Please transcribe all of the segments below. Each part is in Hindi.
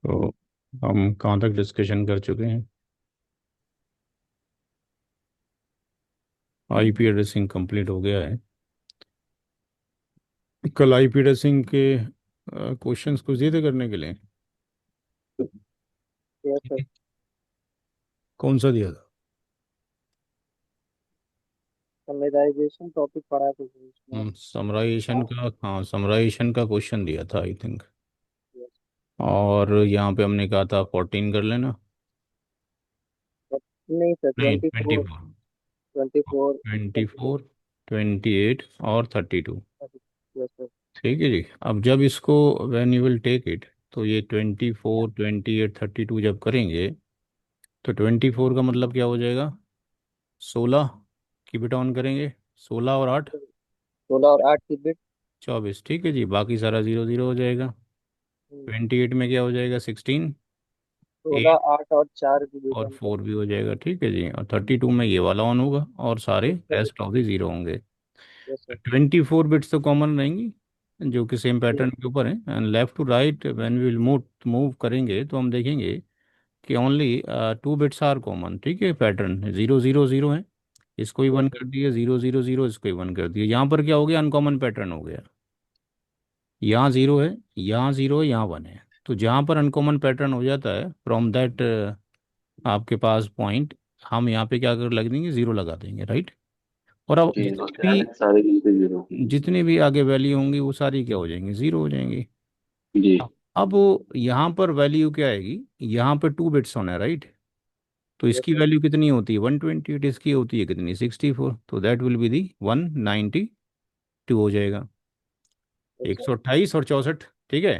तो हम कहाँ तक डिस्कशन कर चुके हैं? आईपी एड्रेसिंग कंप्लीट हो गया है। कल आईपी एड्रेसिंग के क्वेश्चंस कुछ दिए थे करने के लिए। Yes sir. कौन सा दिया था? समराइजेशन टॉपिक पढ़ा था सर इसमें। समराइजेशन हाँ। का, हाँ समराइजेशन का क्वेश्चन दिया था आई थिंक। यस। और यहाँ पे हमने कहा था 14 कर लेना। नहीं सर, नहीं, 24। 24। 24। 24, 28 और 32। Yes sir. ठीक है जी। अब जब इसको when you will take it, तो ये 24, 28, 32 जब करेंगे, तो 24 का मतलब क्या हो जाएगा? 16 की बिट ऑन करेंगे। 16 और 8, 16 और 8 की बिट। 24। ठीक है जी, बाकी सारा ज़ीरो ज़ीरो हो जाएगा। 28 में क्या हो जाएगा? 16, 8 16, 8 और 4 की बिट और ऑन 4 भी करेंगे। हो जाएगा। ठीक है जी। और 32 में ये वाला ऑन होगा और सारे रेस्ट ऑफ द ज़ीरो होंगे। Yes sir. 24 बिट्स तो कॉमन रहेंगी, जो कि सेम पैटर्न के ऊपर है। And left to right when we will move move करेंगे तो हम देखेंगे कि ओनली 2 बिट्स आर कॉमन। ठीक है, पैटर्न 0 0 0 है। इसको ही यस वन सर। कर दिया, 0 0 0, इसको ही वन कर दिया। यहाँ पर क्या हो गया? अनकॉमन पैटर्न हो गया। यहाँ ज़ीरो है, यहाँ ज़ीरो है, यहाँ वन है। तो जहाँ पर अनकॉमन पैटर्न हो जाता है फ्रॉम दैट आपके पास पॉइंट, हम यहाँ पे क्या कर लग देंगे? ज़ीरो लगा देंगे, राइट। और अब जी, उसके आगे सारे गिनती जीरो। जितनी भी आगे वैल्यू होंगी वो सारी क्या हो जाएंगी? ज़ीरो हो जाएंगी। जी। अब यहाँ पर वैल्यू क्या आएगी? यहाँ पे 2 बिट्स होना है, राइट। तो यस इसकी सर। वैल्यू कितनी होती है? 128। इसकी होती है कितनी? 64। तो दैट विल बी दी 192 हो जाएगा। यस एक सर। सौ अट्ठाईस और 64। ठीक है।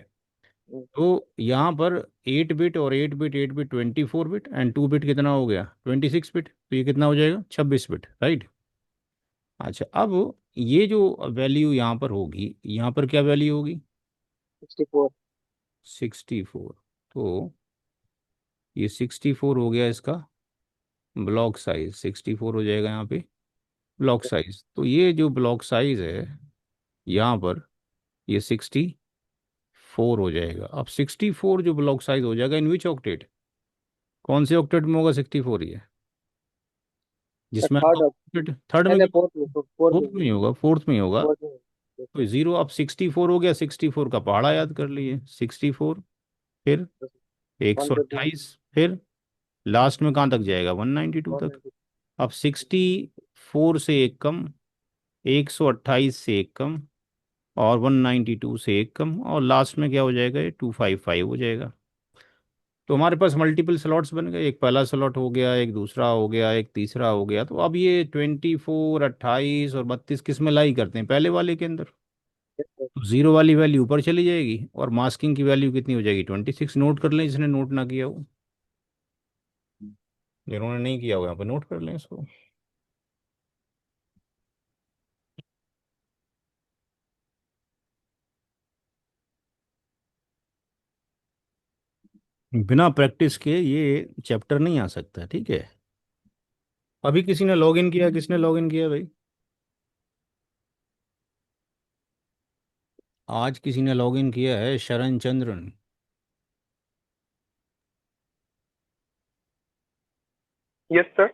तो यहाँ पर 8 बिट और 8 bit, 8 bit 24 bit, and 2 bit कितना हो गया? 26 बिट। तो ये कितना हो जाएगा? 26 बिट, राइट। अच्छा, अब ये जो वैल्यू यहाँ पर होगी, यहाँ पर क्या वैल्यू होगी? 64। 64। तो ये 64 हो गया इसका ब्लॉक साइज। 64 हो जाएगा यहाँ पे ब्लॉक साइज। तो ये जो ब्लॉक साइज है यहाँ पर, ये 64 हो जाएगा। अब 64 जो ब्लॉक साइज हो जाएगा, इन विच ऑक्टेट? कौन से ऑक्टेट में होगा 64 ये? सर जिसमें थर्ड। थर्ड नहीं में नहीं, क्यों? फोर्थ में, फोर्थ फोर्थ में। में ही होगा, फोर्थ में ही होगा। फोर्थ में। यस तो जीरो, अब 64 हो गया। 64 का पहाड़ा याद कर लिए, 64, फिर सर। एक वन सौ ट्वेंटी अट्ठाईस फिर लास्ट में कहाँ तक जाएगा? 192 वन तक। नाइन्टी अब 64 से एक कम, 128 से एक कम, और 192 से एक कम, और लास्ट में क्या हो जाएगा? ये 255 हो जाएगा। तो हमारे पास मल्टीपल स्लॉट्स बन गए। एक पहला स्लॉट हो गया, एक दूसरा हो गया, एक तीसरा हो गया। तो अब ये 24, 28 और 32 किस में लाई करते हैं? पहले वाले के अंदर। सर। तो जीरो वाली वैल्यू ऊपर चली जाएगी और मास्किंग की वैल्यू कितनी हो जाएगी? 26। नोट कर लें जिसने नोट ना किया हो। जिन्होंने नहीं किया हो यहाँ पे नोट कर लें इसको। बिना प्रैक्टिस के ये चैप्टर नहीं आ सकता, ठीक है। अभी किसी ने लॉगिन किया? किसने लॉगिन किया भाई? आज किसी ने लॉगिन किया है, शरण चंद्रन। Yes sir.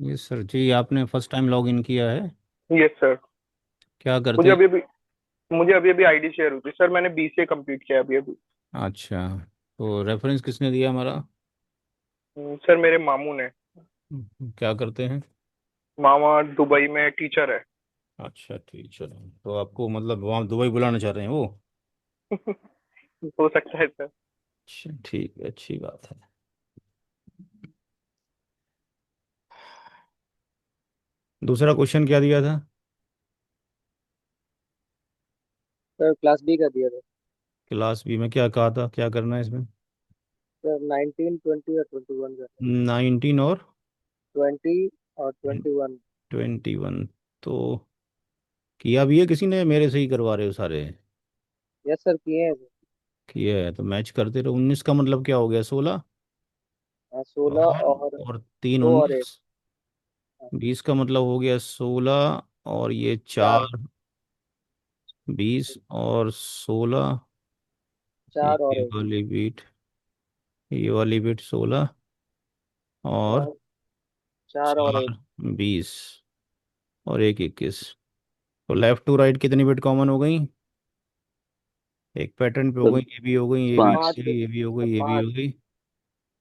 ये सर जी, आपने फर्स्ट टाइम लॉगिन किया है? Yes sir. क्या करते मुझे हैं? अभी अभी मुझे अभी अभी आईडी शेयर हुई थी सर। मैंने बीसीए कंप्लीट किया अभी अभी। अच्छा, तो रेफरेंस किसने दिया हमारा? सर मेरे मामू ने। क्या करते हैं? मामा दुबई में टीचर है। अच्छा ठीक, चलो। तो आपको मतलब वहाँ दुबई बुलाना चाह रहे हैं वो? हो सकता है सर। अच्छा ठीक है, अच्छी बात है। दूसरा क्वेश्चन क्या दिया था? सर क्लास बी का दिया था। क्लास बी में क्या कहा था, क्या करना है इसमें? सर 19, 20 और 21 का। 19 और 20 और 21। 21। तो किया भी है किसी ने? मेरे से ही करवा रहे हो सारे? यस सर, किए हैं सर। किया है तो मैच करते रहो। 19 का मतलब क्या हो गया? 16 हाँ, 16 और और और तीन 2 और 1। 19। 20 का मतलब हो गया 16, और ये चार। 4, 20 और 16। 4 एक और ये 1। वाली बीट ये वाली बिट 16 और और 4 और 1। 4 20 और एक 21। तो लेफ्ट टू राइट कितनी बिट कॉमन हो गई? एक पैटर्न पे हो सर गई, ये भी हो गई, ये भी हो 5। 5 गई, बिट। ये भी हो गई, ये भी हो 5। गई,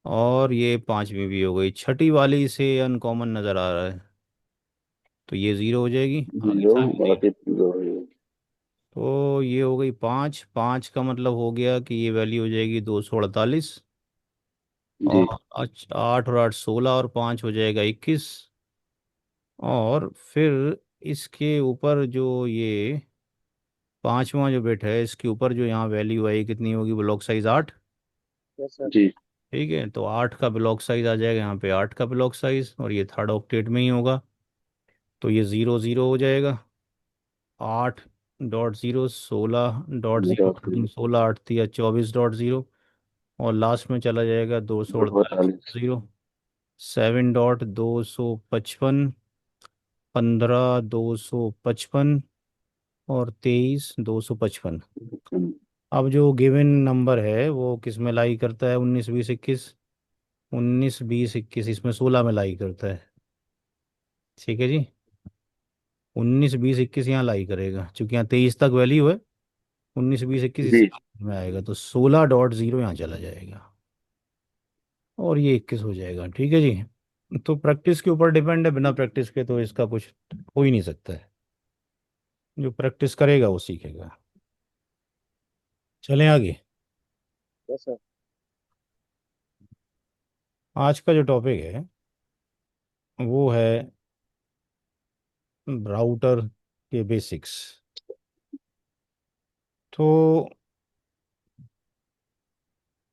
और ये पांचवी भी हो गई। छठी वाली से अनकॉमन नज़र आ रहा है, तो ये ज़ीरो हो जाएगी, आगे 0 साबित। बाकी 0 है। तो ये हो गई पाँच। पाँच का मतलब हो गया कि ये वैल्यू हो जाएगी 248। जी और 8 और 8 16, और 5 हो जाएगा 21। और फिर इसके ऊपर जो ये पांचवा जो बिट है, इसके ऊपर जो यहाँ वैल्यू आई कितनी होगी? Block size 8। Yes sir. जी ठीक है, तो 8 का ब्लॉक साइज आ जाएगा यहाँ पे, 8 का ब्लॉक साइज, और ये थर्ड ऑक्टेट में ही होगा। तो ये 0 0 हो जाएगा। 8.0, 16.0, डॉट 16 8 दिया 24.0, और लास्ट में चला जाएगा 248 248। 0। 7.255, 15 255, और 23 255। अब जो गिवन नंबर है वो किस में लाई करता है? 19 20 21। 19 20 21 इसमें 16 में लाई करता है। ठीक है जी। 19 20 21 यहाँ लाई करेगा, क्योंकि यहाँ 23 तक वैल्यू है। 19 20 21 जी इसी में आएगा, तो 16.0 यहाँ चला जाएगा, और ये 21 हो जाएगा। ठीक है जी। तो प्रैक्टिस के ऊपर डिपेंड है, बिना प्रैक्टिस के तो इसका कुछ हो ही नहीं सकता है। जो प्रैक्टिस करेगा वो सीखेगा। चलें आगे। Yes sir. आज का जो टॉपिक है वो है राउटर के बेसिक्स। तो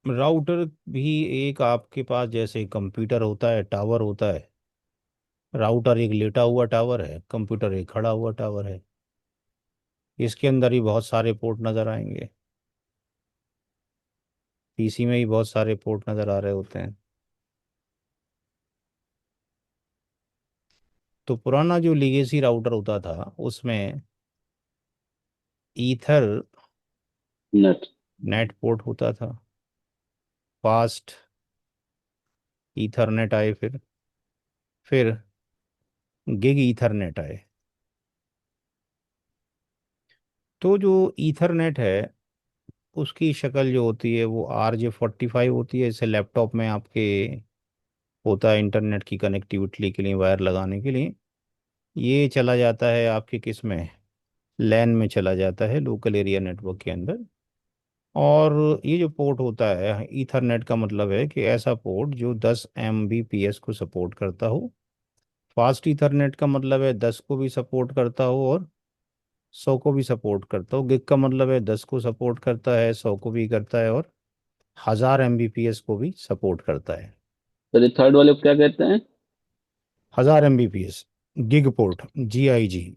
राउटर भी एक आपके पास जैसे कंप्यूटर होता है, टावर होता है। राउटर एक लेटा हुआ टावर है, कंप्यूटर एक खड़ा हुआ टावर है। इसके अंदर ही बहुत सारे पोर्ट नज़र आएंगे। पीसी में ही बहुत सारे पोर्ट नज़र आ रहे होते हैं। तो पुराना जो लीगेसी राउटर होता था उसमें ईथर नेट। नेट पोर्ट होता था। फास्ट ईथरनेट आए, फिर गिग ईथरनेट आए। तो जो ईथरनेट है उसकी शक्ल जो होती है वो RJ45 होती है। जैसे लैपटॉप में आपके होता है इंटरनेट की कनेक्टिविटी के लिए वायर लगाने के लिए, ये चला जाता है आपके किस में? लैन में चला जाता है, लोकल एरिया नेटवर्क के अंदर। और ये जो पोर्ट होता है ईथरनेट का मतलब है कि ऐसा पोर्ट जो 10 Mbps को सपोर्ट करता हो। फास्ट ईथरनेट का मतलब है 10 को भी सपोर्ट करता हो और 100 को भी सपोर्ट करता हो। गिग का मतलब है 10 को सपोर्ट करता है, 100 को भी करता है, और 1000 Mbps को भी सपोर्ट करता है। सर ये थर्ड वाले को क्या कहते हैं? 1000 Mbps, गिग पोर्ट, GIG,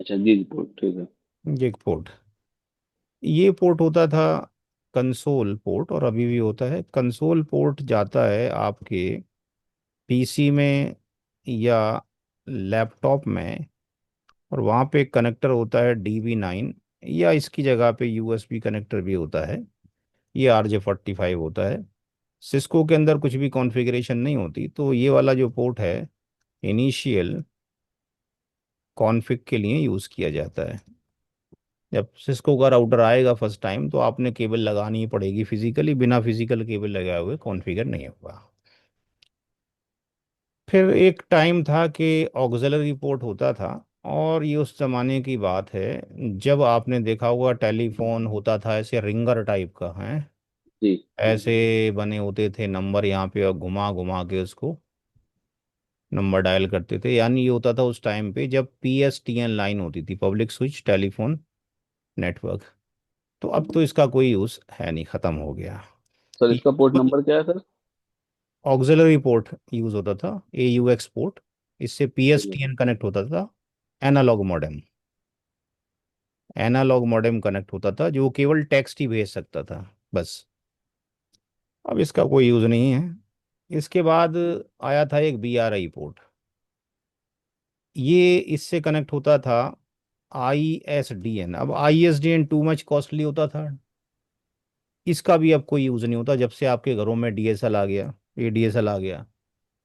अच्छा गीग पोर्ट, ठीक है। Gig port. ये पोर्ट होता था कंसोल पोर्ट, और अभी भी होता है। कंसोल पोर्ट जाता है आपके पीसी में या लैपटॉप में, और वहाँ पे एक कनेक्टर होता है DB9, या इसकी जगह पे USB कनेक्टर भी होता है। ये RJ45 होता है। सिस्को के अंदर कुछ भी कॉन्फ़िगरेशन नहीं होती, तो ये वाला जो पोर्ट है इनिशियल कॉन्फ़िग के लिए यूज़ किया जाता है। जब सिस्को का राउटर आएगा फर्स्ट टाइम तो आपने केबल लगानी ही पड़ेगी फिजिकली, बिना फिजिकल केबल लगाए हुए कॉन्फ़िगर नहीं होगा। फिर एक टाइम था कि ऑक्सिलरी पोर्ट होता था, और ये उस जमाने की बात है जब आपने देखा होगा टेलीफोन होता था ऐसे रिंगर टाइप का है, जी ऐसे बने होते थे नंबर यहाँ पे, और घुमा घुमा के उसको नंबर डायल करते थे। यानी ये होता था उस टाइम पे जब PSTN लाइन होती थी, पब्लिक स्विच टेलीफोन नेटवर्क। तो अब तो इसका कोई यूज़ है नहीं, ख़त्म हो गया। सर इसका पोर्ट नंबर क्या है सर? ऑक्सिलरी पोर्ट यूज़ होता था, AUX पोर्ट। इससे ठीक है। PSTN कनेक्ट होता था। Analogue modem, analogue modem connect होता था जो केवल टेक्स्ट ही भेज सकता था, बस। अब इसका कोई यूज़ नहीं है। इसके बाद आया था एक BRI पोर्ट। ये इससे कनेक्ट होता था ISDN। अब ISDN टू मच कॉस्टली होता था, इसका भी अब कोई यूज़ नहीं होता जब से आपके घरों में डीएसएल आ गया, एडीएसएल आ गया।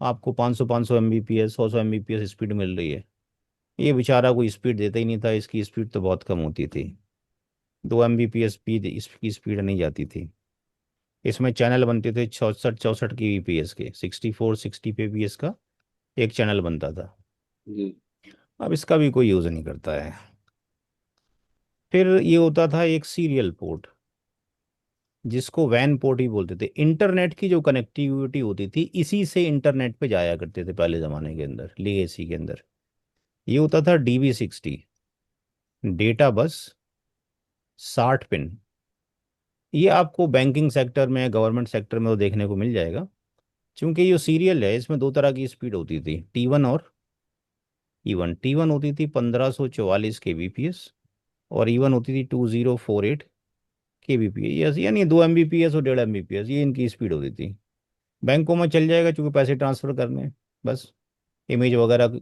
आपको 500 एमबीपीएस 100 एमबीपीएस स्पीड मिल रही है। ये बेचारा कोई स्पीड देता ही नहीं था, इसकी स्पीड तो बहुत कम होती थी। 2 एमबीपीएस स्पीड, इसकी स्पीड नहीं जाती थी। इसमें चैनल बनते थे 64 केबीपीएस के, 60 का एक चैनल बनता था। जी। अब इसका भी कोई यूज़ नहीं करता है। फिर ये होता था एक सीरियल पोर्ट, जिसको वैन पोर्ट ही बोलते थे। इंटरनेट की जो कनेक्टिविटी होती थी, इसी से इंटरनेट पे जाया करते थे पहले ज़माने के अंदर, लीगेसी के अंदर। ये होता था DB60, डेटा बस 60 पिन। ये आपको बैंकिंग सेक्टर में, गवर्नमेंट सेक्टर में तो देखने को मिल जाएगा। क्योंकि ये सीरियल है, इसमें दो तरह की स्पीड होती थी, T1 और E1। T1 होती थी 1544 kbps, और E1 होती थी 2048 kbps, यानी 2 Mbps और 1.5 Mbps, ये इनकी स्पीड होती थी। बैंकों में चल जाएगा क्योंकि पैसे ट्रांसफर करने हैं, बस। इमेज वगैरह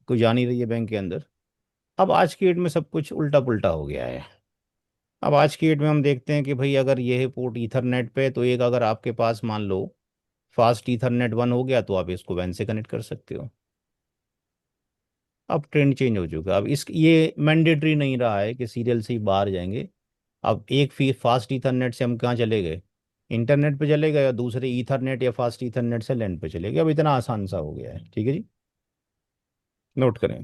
को जा नहीं रही है बैंक के अंदर। अब आज की डेट में सब कुछ उल्टा पुल्टा हो गया है। अब आज की डेट में हम देखते हैं कि भाई अगर ये है पोर्ट ईथरनेट पे, तो एक अगर आपके पास मान लो फास्ट ईथरनेट 1 हो गया, तो आप इसको वैन से कनेक्ट कर सकते हो। अब ट्रेंड चेंज हो चुका है। अब इस ये मैंडेटरी नहीं रहा है कि सीरियल से ही बाहर जाएंगे। अब एक फी फास्ट ईथरनेट से हम कहाँ चले गए, इंटरनेट पे चले गए, या दूसरे ईथरनेट या फास्ट ईथरनेट से लैंड पे चले गए। अब इतना आसान सा हो गया है। ठीक है जी, नोट करें।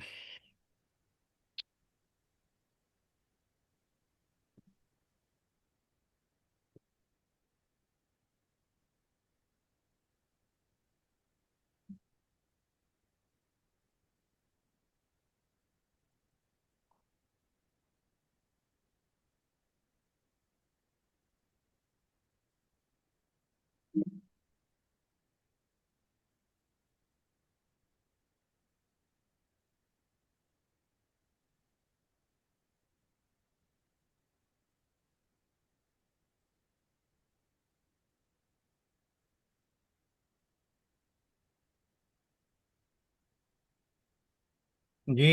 जी।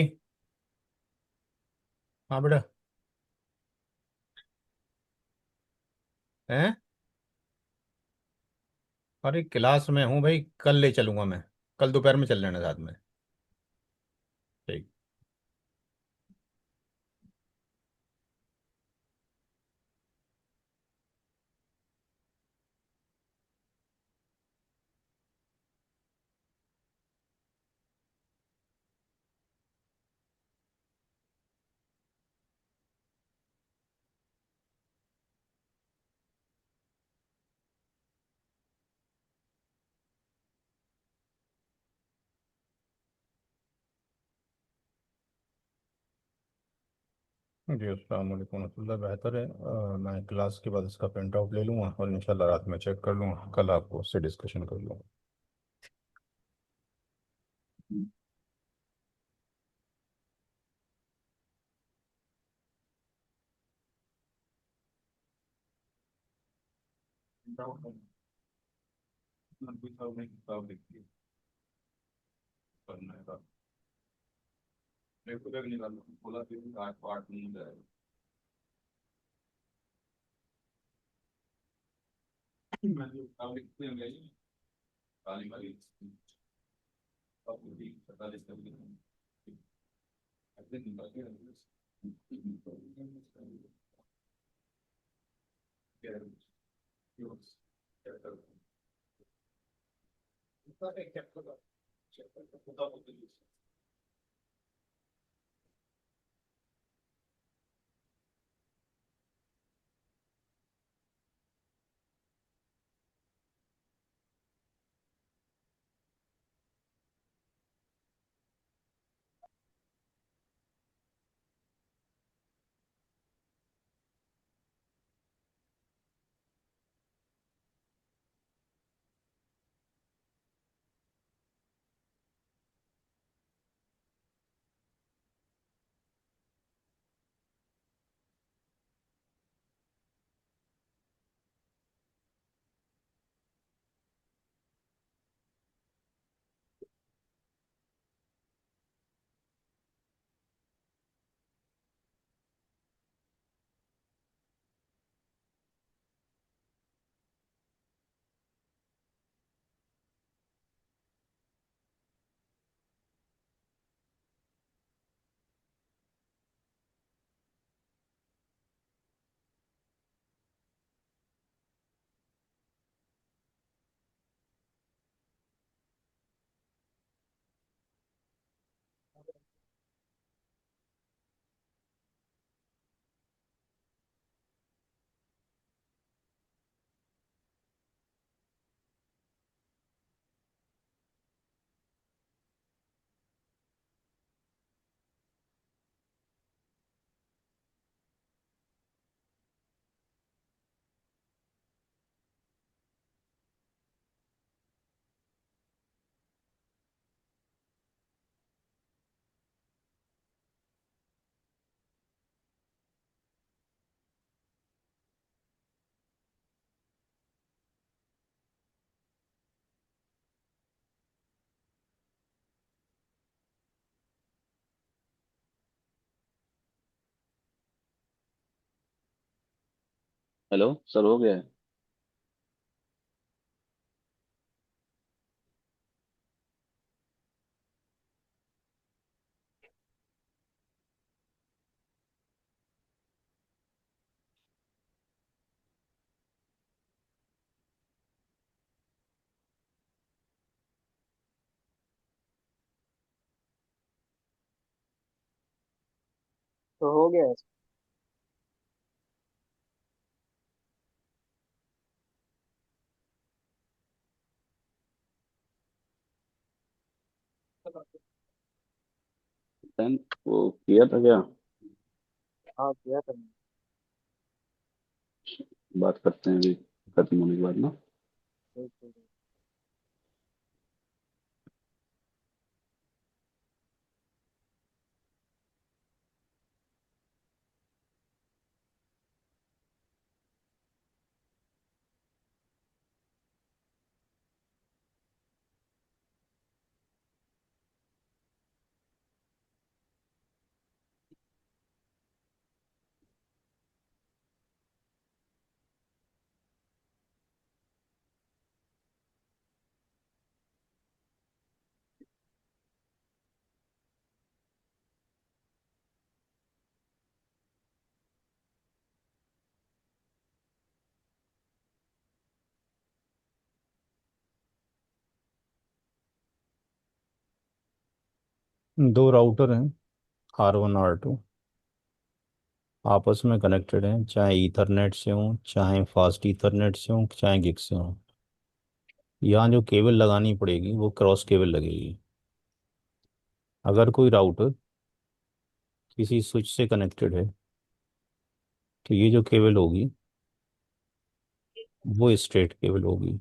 हाँ बेटा। हैं? अरे क्लास में हूँ भाई, कल ले चलूंगा मैं। कल दोपहर में चल लेना साथ में। ठीक। जी अस्सलाम वालेकुम रहमतुल्लाह, बेहतर है। मैं क्लास के बाद इसका प्रिंट आउट ले लूँगा और इंशाल्लाह रात में चेक कर लूँगा, कल आपको उससे डिस्कशन कर लूँगा। हेलो सर, हो गया है? तो हो गया है। देन वो किया था क्या? हाँ किया था मैंने। बात करते हैं अभी खत्म होने के बाद ना। बिल्कुल। 2 राउटर हैं, R1 R2, आपस में कनेक्टेड हैं, चाहे ईथरनेट से हों, चाहे फास्ट ईथरनेट से हों, चाहे गिग से हों। यहाँ जो केबल लगानी पड़ेगी वो क्रॉस केबल लगेगी। अगर कोई राउटर किसी स्विच से कनेक्टेड है तो ये जो केबल होगी वो स्ट्रेट केबल होगी।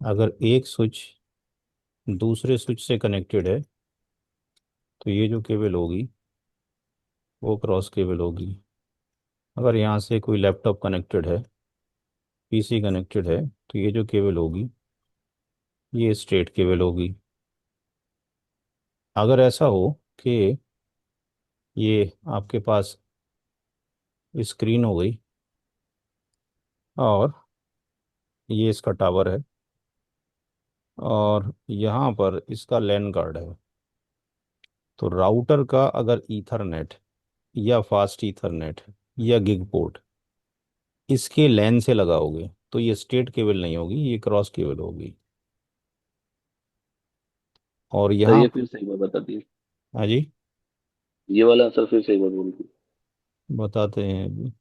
अगर एक स्विच दूसरे स्विच से कनेक्टेड है तो ये जो केबल होगी वो क्रॉस केबल होगी। अगर यहाँ से कोई लैपटॉप कनेक्टेड है, पीसी कनेक्टेड है, तो ये जो केबल होगी ये स्ट्रेट केबल होगी। अगर ऐसा हो कि ये आपके पास स्क्रीन हो गई और ये इसका टावर है और यहाँ पर इसका लैन कार्ड है, तो राउटर का अगर ईथरनेट या फास्ट ईथरनेट या गिग पोर्ट इसके लैन से लगाओगे तो ये स्ट्रेट केबल नहीं होगी, ये क्रॉस केबल होगी। और सर यहाँ ये फिर सही बात बता दी। हाँ जी, ये वाला सर फिर सही बात बोल दी। बताते हैं अभी।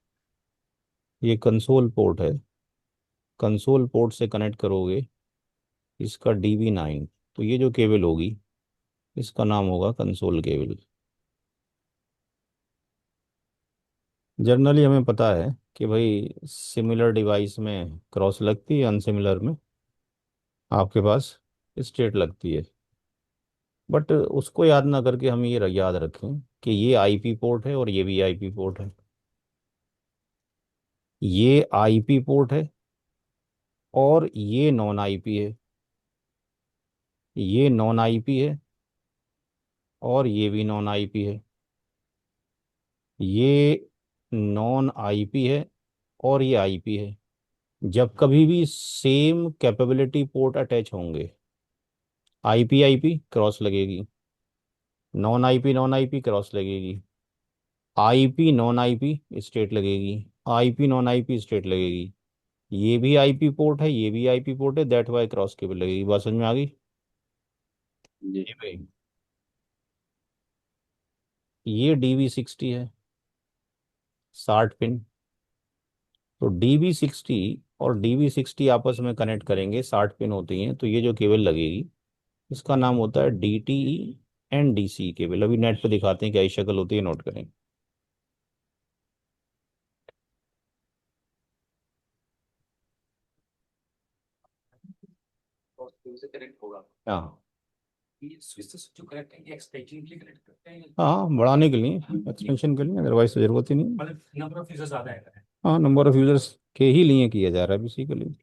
ये कंसोल पोर्ट है, कंसोल पोर्ट से कनेक्ट करोगे इसका DB9, तो ये जो केबल होगी इसका नाम होगा कंसोल केबल। जनरली हमें पता है कि भाई सिमिलर डिवाइस में क्रॉस लगती है, अनसिमिलर में आपके पास स्ट्रेट लगती है। बट उसको याद ना करके हम ये याद रखें कि ये आईपी पोर्ट है और ये भी आईपी पोर्ट है। ये आईपी पोर्ट है और ये नॉन आईपी है। ये नॉन आईपी है और ये भी नॉन आईपी है। ये नॉन आईपी है और ये आईपी है। जब कभी भी सेम कैपेबिलिटी पोर्ट अटैच होंगे, आईपी आईपी क्रॉस लगेगी, नॉन आईपी क्रॉस लगेगी, आईपी नॉन आईपी स्ट्रेट लगेगी, आईपी नॉन आईपी स्ट्रेट लगेगी। ये भी आईपी पोर्ट है, ये भी आईपी पोर्ट है, दैट वाई क्रॉस केबल लगेगी। बात समझ में आ गई? जी। जी भाई। ये DB60 है, 60 पिन। तो DB60 और DB60 आपस में कनेक्ट करेंगे, 60 पिन होती हैं, तो ये जो केबल लगेगी इसका नाम होता है DTE NDC केबल। अभी नेट पे दिखाते हैं क्या ये शक्ल होती है, नोट करें। हाँ हाँ, बढ़ाने के लिए, एक्सटेंशन के लिए, अदरवाइज तो जरूरत ही नहीं। हाँ, नंबर ऑफ यूजर्स के ही लिए किया जा रहा है बेसिकली।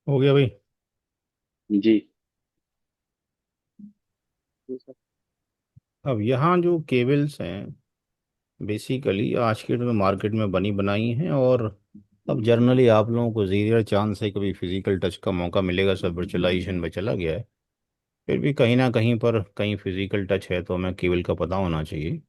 हो गया भाई। जी। जी सर। अब यहाँ जो केबल्स हैं बेसिकली आज के डेट में मार्केट में बनी बनाई हैं, और अब जनरली आप लोगों को जीरो चांस है कभी फिजिकल टच का मौका मिलेगा, सब वर्चुअलाइजेशन में चला गया है। फिर भी कहीं ना कहीं पर कहीं फिजिकल टच है तो हमें केबल का पता होना चाहिए।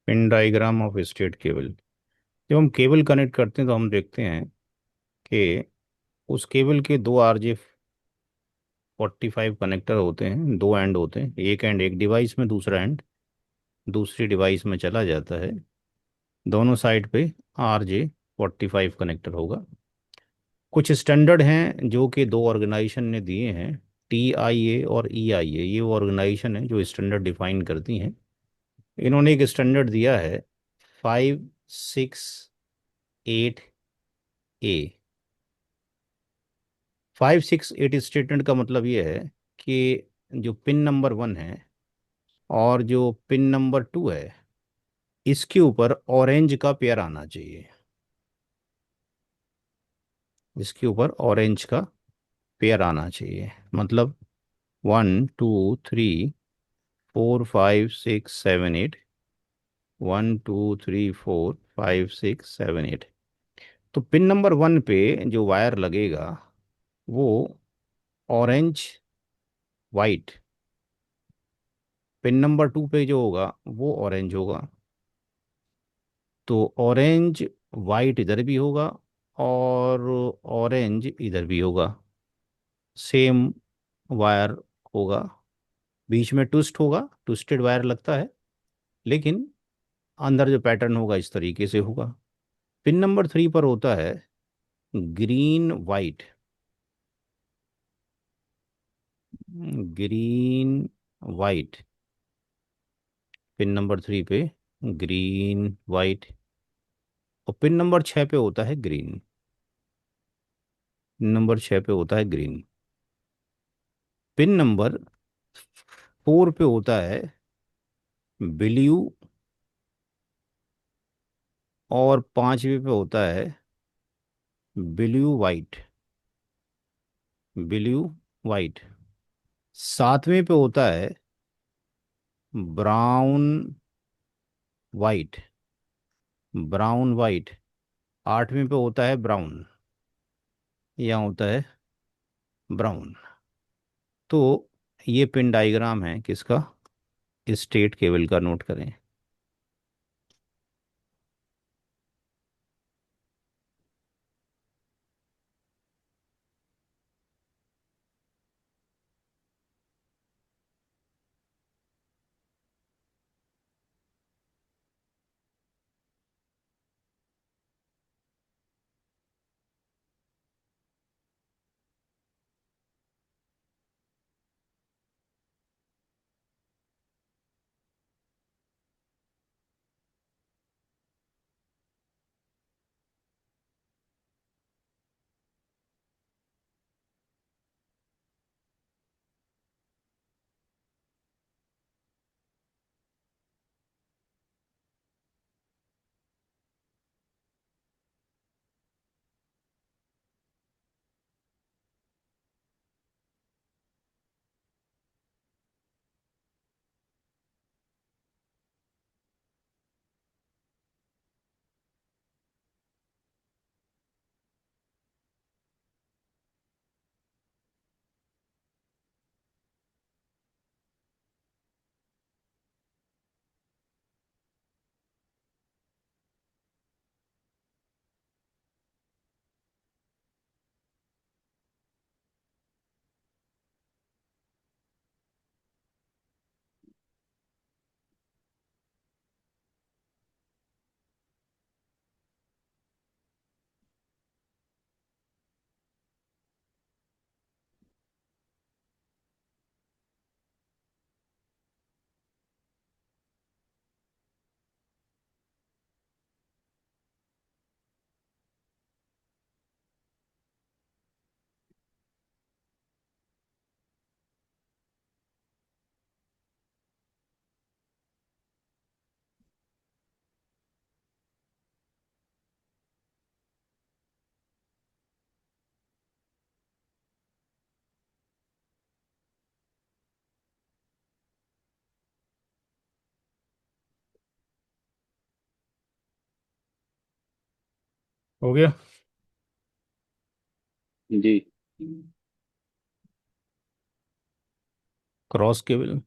Pin diagram of state cable. जब हम केबल कनेक्ट करते हैं तो हम देखते हैं कि उस केबल के दो RJ 45 कनेक्टर होते हैं, दो एंड होते हैं, एक एंड एक डिवाइस में, दूसरा एंड दूसरी डिवाइस में चला जाता है। दोनों साइड पे RJ 45 कनेक्टर होगा। कुछ स्टैंडर्ड हैं जो कि दो ऑर्गेनाइजेशन ने दिए हैं, TIA और EIA। ये वो ऑर्गेनाइजेशन है जो स्टैंडर्ड डिफाइन करती हैं। इन्होंने एक स्टैंडर्ड दिया है 568A। 568 स्टेटमेंट का मतलब ये है कि जो पिन नंबर 1 है और जो पिन नंबर 2 है, इसके ऊपर ऑरेंज का पेयर आना चाहिए। इसके ऊपर ऑरेंज का पेयर आना चाहिए, मतलब 1 2 3 4 5 6 7 8, 1 2 3 4 5 6 7 8। तो पिन नंबर 1 पे जो वायर लगेगा वो ऑरेंज वाइट, पिन नंबर 2 पे जो होगा वो ऑरेंज होगा। तो ऑरेंज वाइट इधर भी होगा और ऑरेंज इधर भी होगा, सेम वायर होगा। बीच में ट्विस्ट होगा, ट्विस्टेड वायर लगता है, लेकिन अंदर जो पैटर्न होगा इस तरीके से होगा। पिन नंबर 3 पर होता है green white, green white, pin number 3 पे ग्रीन वाइट। और पिन नंबर 6 पे होता है ग्रीन, पिन नंबर 6 पे होता है ग्रीन। पिन नंबर 4 पे होता है ब्लू, और 5वें पे होता है ब्लू वाइट, ब्लू वाइट। 7वें पे होता है ब्राउन वाइट, ब्राउन वाइट। 8वें पे होता है ब्राउन, यहाँ होता है ब्राउन। तो ये पिन डायग्राम है किसका, स्टेट केबल का, नोट करें। हो गया। जी। क्रॉस केबल,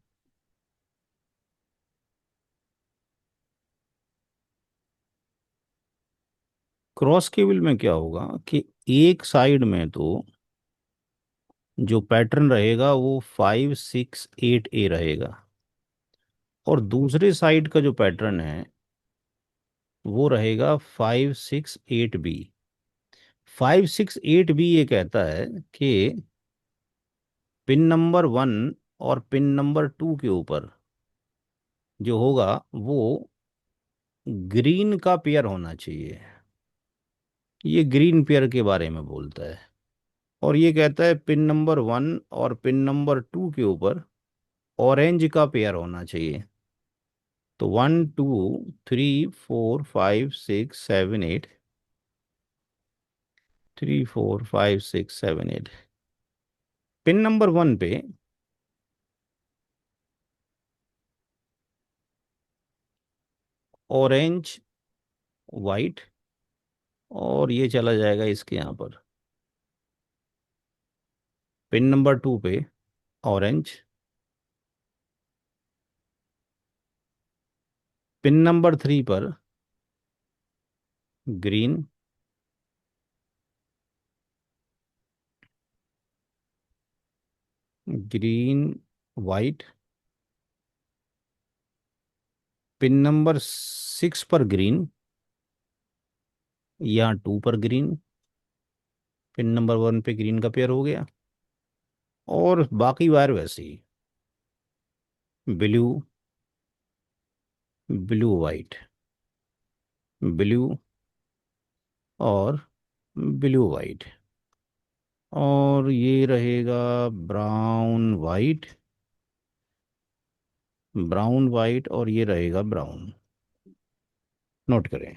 क्रॉस केबल में क्या होगा कि एक साइड में तो जो पैटर्न रहेगा वो 5 6 8 A रहेगा, और दूसरे साइड का जो पैटर्न है वो रहेगा 5 6 8 B। 5 6 8 B ये कहता है कि पिन नंबर 1 और पिन नंबर 2 के ऊपर जो होगा वो ग्रीन का पेयर होना चाहिए। ये ग्रीन पेयर के बारे में बोलता है। और ये कहता है पिन नंबर 1 और पिन नंबर 2 के ऊपर ऑरेंज का पेयर होना चाहिए। तो 1 2 3 4 5 6 7 8, 3 4 5 6 7 8। पिन नंबर 1 पे ऑरेंज, वाइट, और ये चला जाएगा इसके यहाँ पर। पिन नंबर 2 पे ऑरेंज, पिन नंबर 3 पर green, green, white, pin number 6 पर ग्रीन, या 2 पर ग्रीन। पिन नंबर 1 पे ग्रीन का पेयर हो गया, और बाकी वायर वैसे ही, ब्लू, ब्लू वाइट, ब्लू और ब्लू वाइट, और ये रहेगा ब्राउन वाइट, ब्राउन वाइट, और ये रहेगा ब्राउन। नोट करें।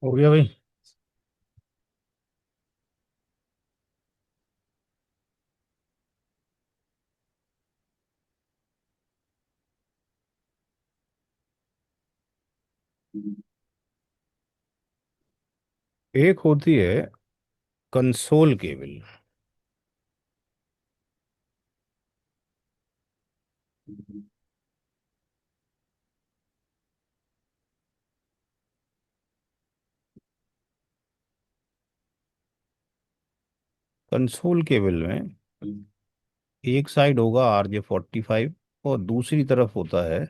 हो गया भाई। एक होती है कंसोल केबल। कंसोल केबल में एक साइड होगा RJ45 और दूसरी तरफ होता है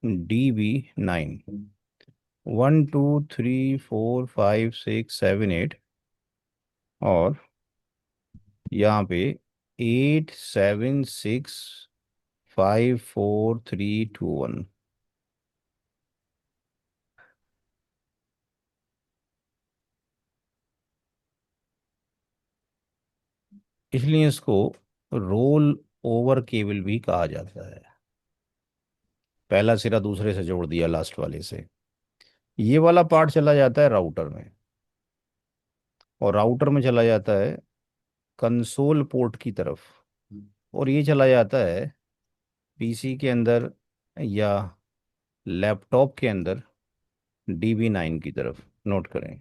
DB9। 1 2 3 4 5 6 7 8 और यहाँ पे 8 7 6 5 4 3 2 1। इसलिए इसको रोल ओवर केबल भी कहा जाता है। पहला सिरा दूसरे से जोड़ दिया लास्ट वाले से। ये वाला पार्ट चला जाता है राउटर में, और राउटर में चला जाता है कंसोल पोर्ट की तरफ, और ये चला जाता है पीसी के अंदर या लैपटॉप के अंदर DB9 की तरफ। नोट करें।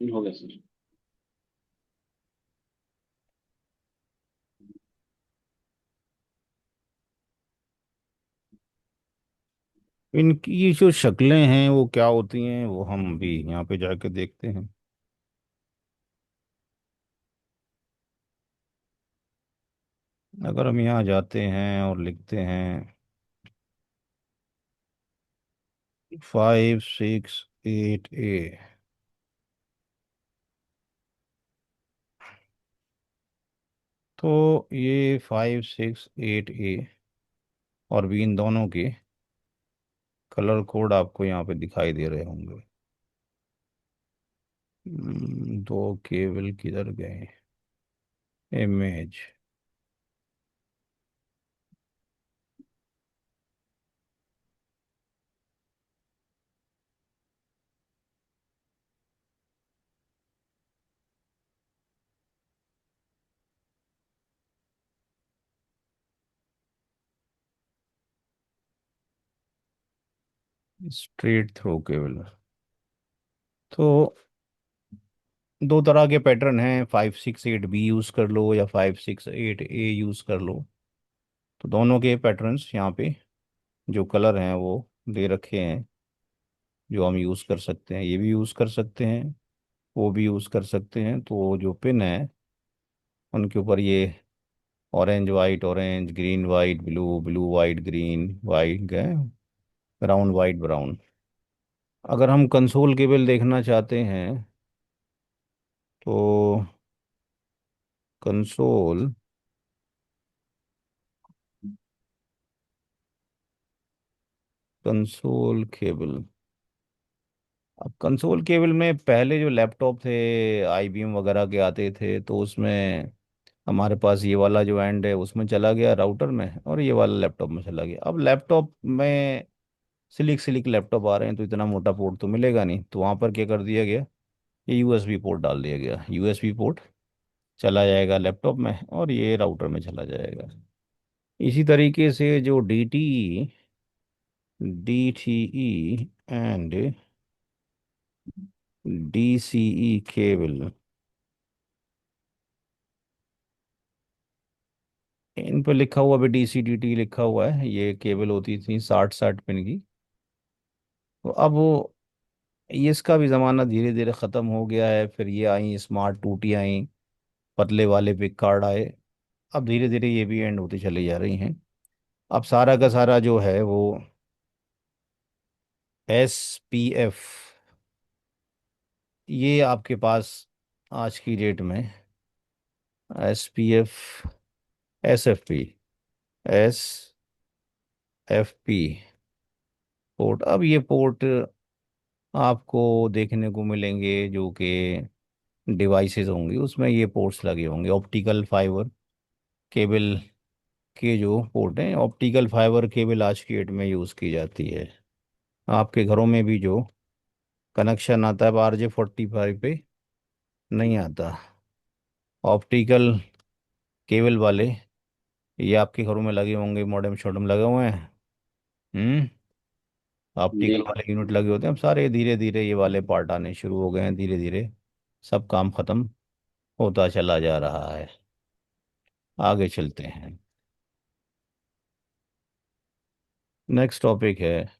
हो गया सर। इनकी जो शक्लें हैं वो क्या होती हैं, वो हम भी यहाँ पे जाके देखते हैं। अगर हम यहाँ जाते हैं और लिखते हैं 568A, तो ये 568A और भी इन दोनों के कलर कोड आपको यहाँ पे दिखाई दे रहे होंगे। दो केबल किधर गए? इमेज। Straight through cable. तो दो तरह के पैटर्न हैं, 568B यूज़ कर लो या 568A यूज़ कर लो। तो दोनों के पैटर्न्स यहाँ पे जो कलर हैं वो दे रखे हैं, जो हम यूज़ कर सकते हैं। ये भी यूज़ कर सकते हैं, वो भी यूज़ कर सकते हैं। तो वो जो पिन है उनके ऊपर ये orange white, orange green white, blue blue white green white गए, ब्राउन वाइट ब्राउन। अगर हम कंसोल केबल देखना चाहते हैं तो कंसोल कंसोल केबल। अब कंसोल केबल में पहले जो लैपटॉप थे आईबीएम वगैरह के आते थे, तो उसमें हमारे पास ये वाला जो एंड है उसमें चला गया राउटर में, और ये वाला लैपटॉप में चला गया। अब लैपटॉप में सिलिक सिलिक लैपटॉप आ रहे हैं, तो इतना मोटा पोर्ट तो मिलेगा नहीं, तो वहाँ पर क्या कर दिया गया, ये यूएसबी पोर्ट डाल दिया गया। यूएसबी पोर्ट चला जाएगा लैपटॉप में और ये राउटर में चला जाएगा। इसी तरीके से जो D T E and DCE cable, इन पर लिखा हुआ भी DCDT लिखा हुआ है। ये केबल होती थी 60-60 पिन की। तो अब वो ये इसका भी ज़माना धीरे धीरे ख़त्म हो गया है। फिर ये आई स्मार्ट टूटी आई, पतले वाले पिक कार्ड आए। अब धीरे धीरे ये भी एंड होती चली जा रही हैं। अब सारा का सारा जो है वो SPF, ये आपके पास आज की डेट में SPF, SFP पोर्ट। अब ये पोर्ट आपको देखने को मिलेंगे जो कि डिवाइसेस होंगी उसमें ये पोर्ट्स लगे होंगे। ऑप्टिकल फाइबर केबल के जो पोर्ट हैं, ऑप्टिकल फाइबर केबल आज की डेट में यूज़ की जाती है। आपके घरों में भी जो कनेक्शन आता है RJ45 पे नहीं आता, ऑप्टिकल केबल वाले ये आपके घरों में लगे होंगे, मॉडेम शॉडेम लगे हुए हैं। हम्म। ऑप्टिकल जी वाले यूनिट लगे होते हैं। अब सारे धीरे धीरे ये वाले पार्ट आने शुरू हो गए हैं, धीरे धीरे सब काम खत्म होता चला जा रहा है। आगे चलते हैं। नेक्स्ट टॉपिक है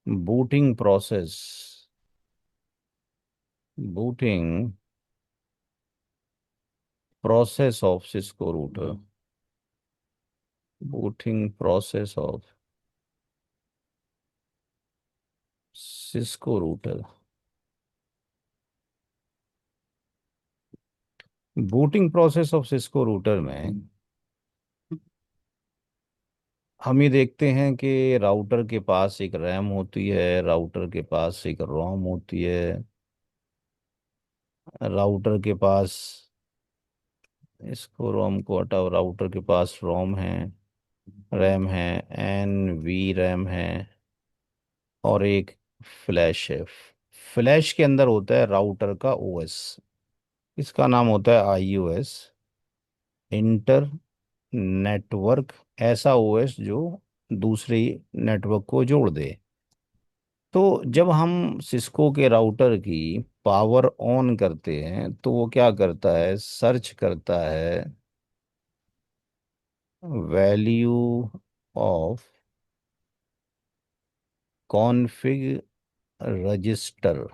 booting process. Booting process of Cisco router. Booting process of Cisco router. Booting process of Cisco router में हम ये देखते हैं कि राउटर के पास एक रैम होती है, राउटर के पास एक रोम होती है, राउटर के पास, इसको रोम को हटाओ, राउटर के पास रोम है, रैम है, NV रैम है, और एक फ्लैश है। फ्लैश के अंदर होता है राउटर का OS, इसका नाम होता है IOS, इंटर नेटवर्क। ऐसा OS जो दूसरे नेटवर्क को जोड़ दे। तो जब हम सिस्को के राउटर की पावर ऑन करते हैं तो वो क्या करता है, सर्च करता है वैल्यू ऑफ कॉन्फ़िग रजिस्टर।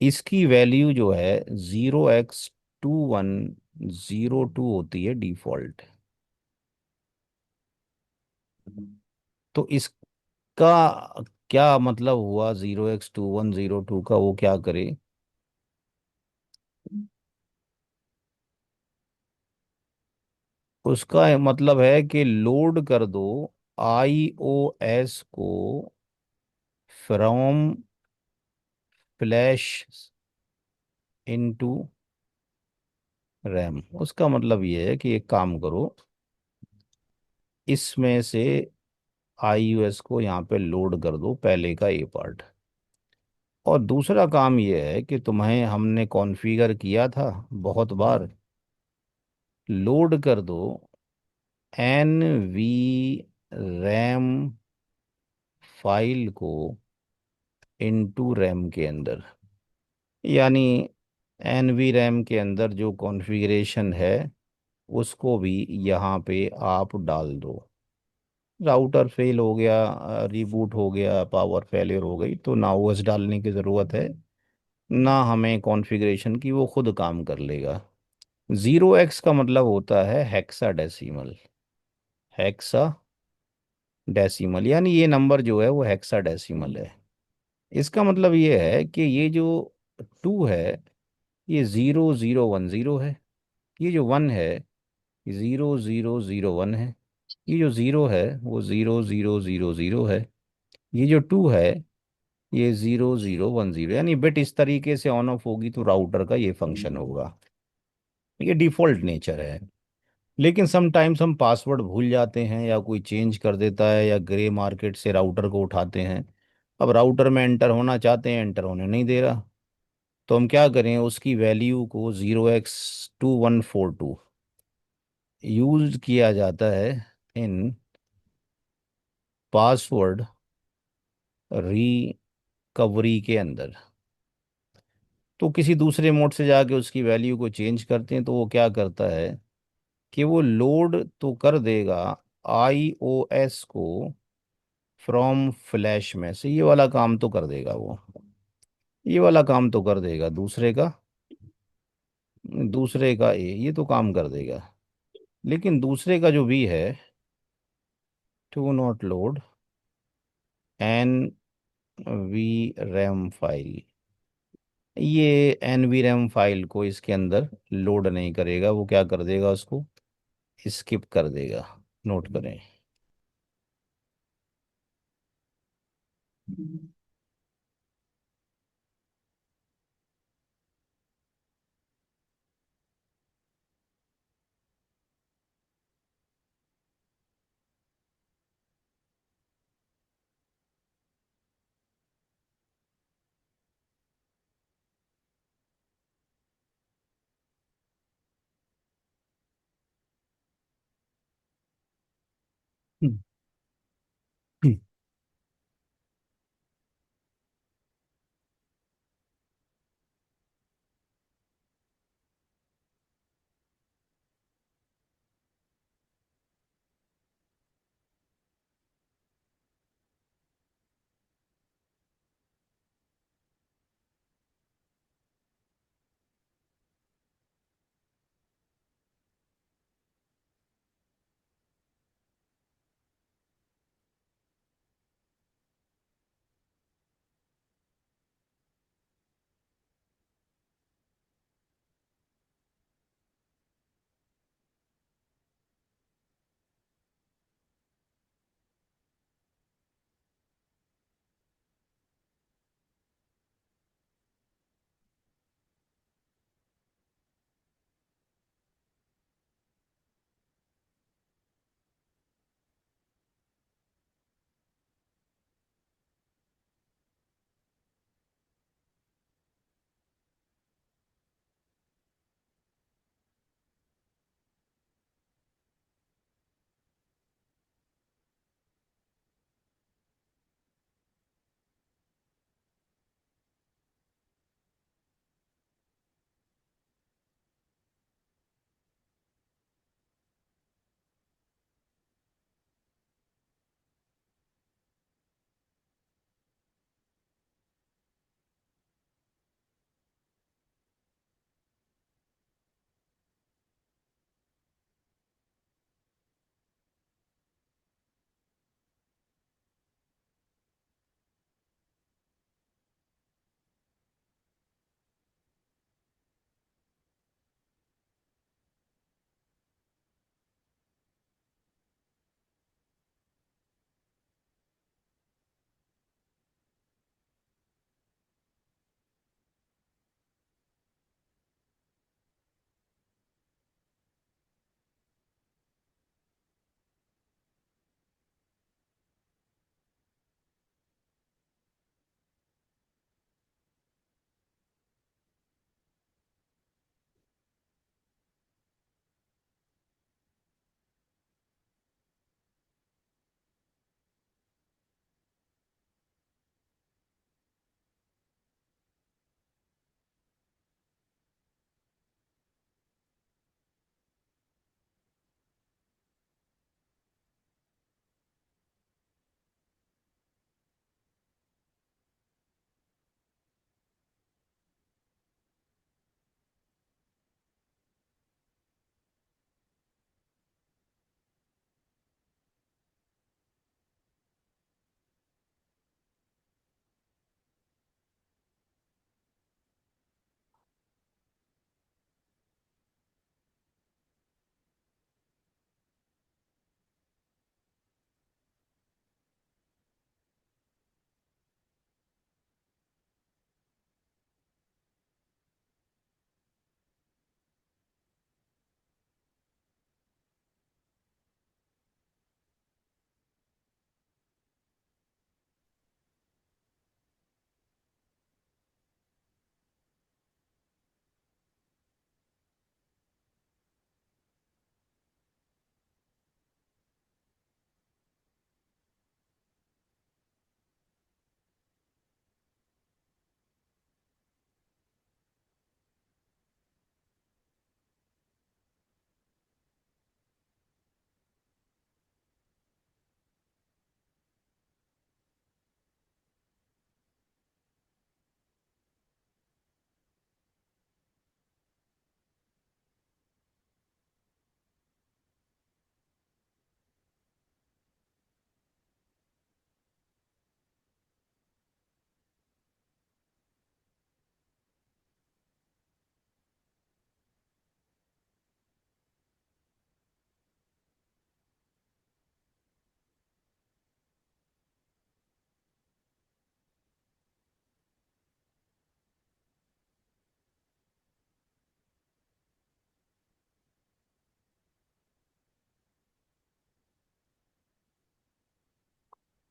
इसकी वैल्यू जो है 0x2102 होती है डिफॉल्ट। तो इसका क्या मतलब हुआ, 0x2102 का वो क्या करे, उसका मतलब है कि लोड कर दो iOS को फ्रॉम फ्लैश इनटू रैम। उसका मतलब ये है कि एक काम करो, इसमें से iOS को यहाँ पे लोड कर दो, पहले का ये पार्ट। और दूसरा काम ये है कि तुम्हें हमने कॉन्फ़िगर किया था बहुत बार, लोड कर दो NV रैम फाइल को इनटू रैम के अंदर। यानी NV रैम के अंदर जो कॉन्फ़िगरेशन है उसको भी यहाँ पे आप डाल दो। राउटर फेल हो गया, रिबूट हो गया, पावर फेलियर हो गई, तो ना OS डालने की ज़रूरत है, ना हमें कॉन्फ़िगरेशन की, वो खुद काम कर लेगा। 0x का मतलब होता है हेक्सा डेसिमल। हेक्सा डेसिमल यानी ये नंबर जो है वो हेक्सा डेसिमल है। इसका मतलब ये है कि ये जो टू है ये 0010 है, ये जो वन है 0001 है, ये जो ज़ीरो है वो 0000 है, ये जो टू है ये 0010, यानी बिट इस तरीके से ऑन ऑफ होगी तो राउटर का ये फंक्शन होगा। ये डिफ़ॉल्ट नेचर है। लेकिन समटाइम्स हम पासवर्ड भूल जाते हैं या कोई चेंज कर देता है या ग्रे मार्केट से राउटर को उठाते हैं। अब राउटर में एंटर होना चाहते हैं, एंटर होने नहीं दे रहा, तो हम क्या करें, उसकी वैल्यू को 0x2142 यूज किया जाता है इन पासवर्ड रिकवरी के अंदर। तो किसी दूसरे मोड से जाके उसकी वैल्यू को चेंज करते हैं तो वो क्या करता है कि वो लोड तो कर देगा आईओएस को फ्रॉम फ्लैश में से, ये वाला काम तो कर देगा वो, ये वाला काम तो कर देगा दूसरे का, दूसरे का ये तो काम कर देगा। लेकिन दूसरे का जो भी है, to not load N V RAM file, ये एन वी रैम फाइल को इसके अंदर लोड नहीं करेगा, वो क्या कर देगा, उसको स्किप कर देगा। नोट करें। हम्म, हम्म।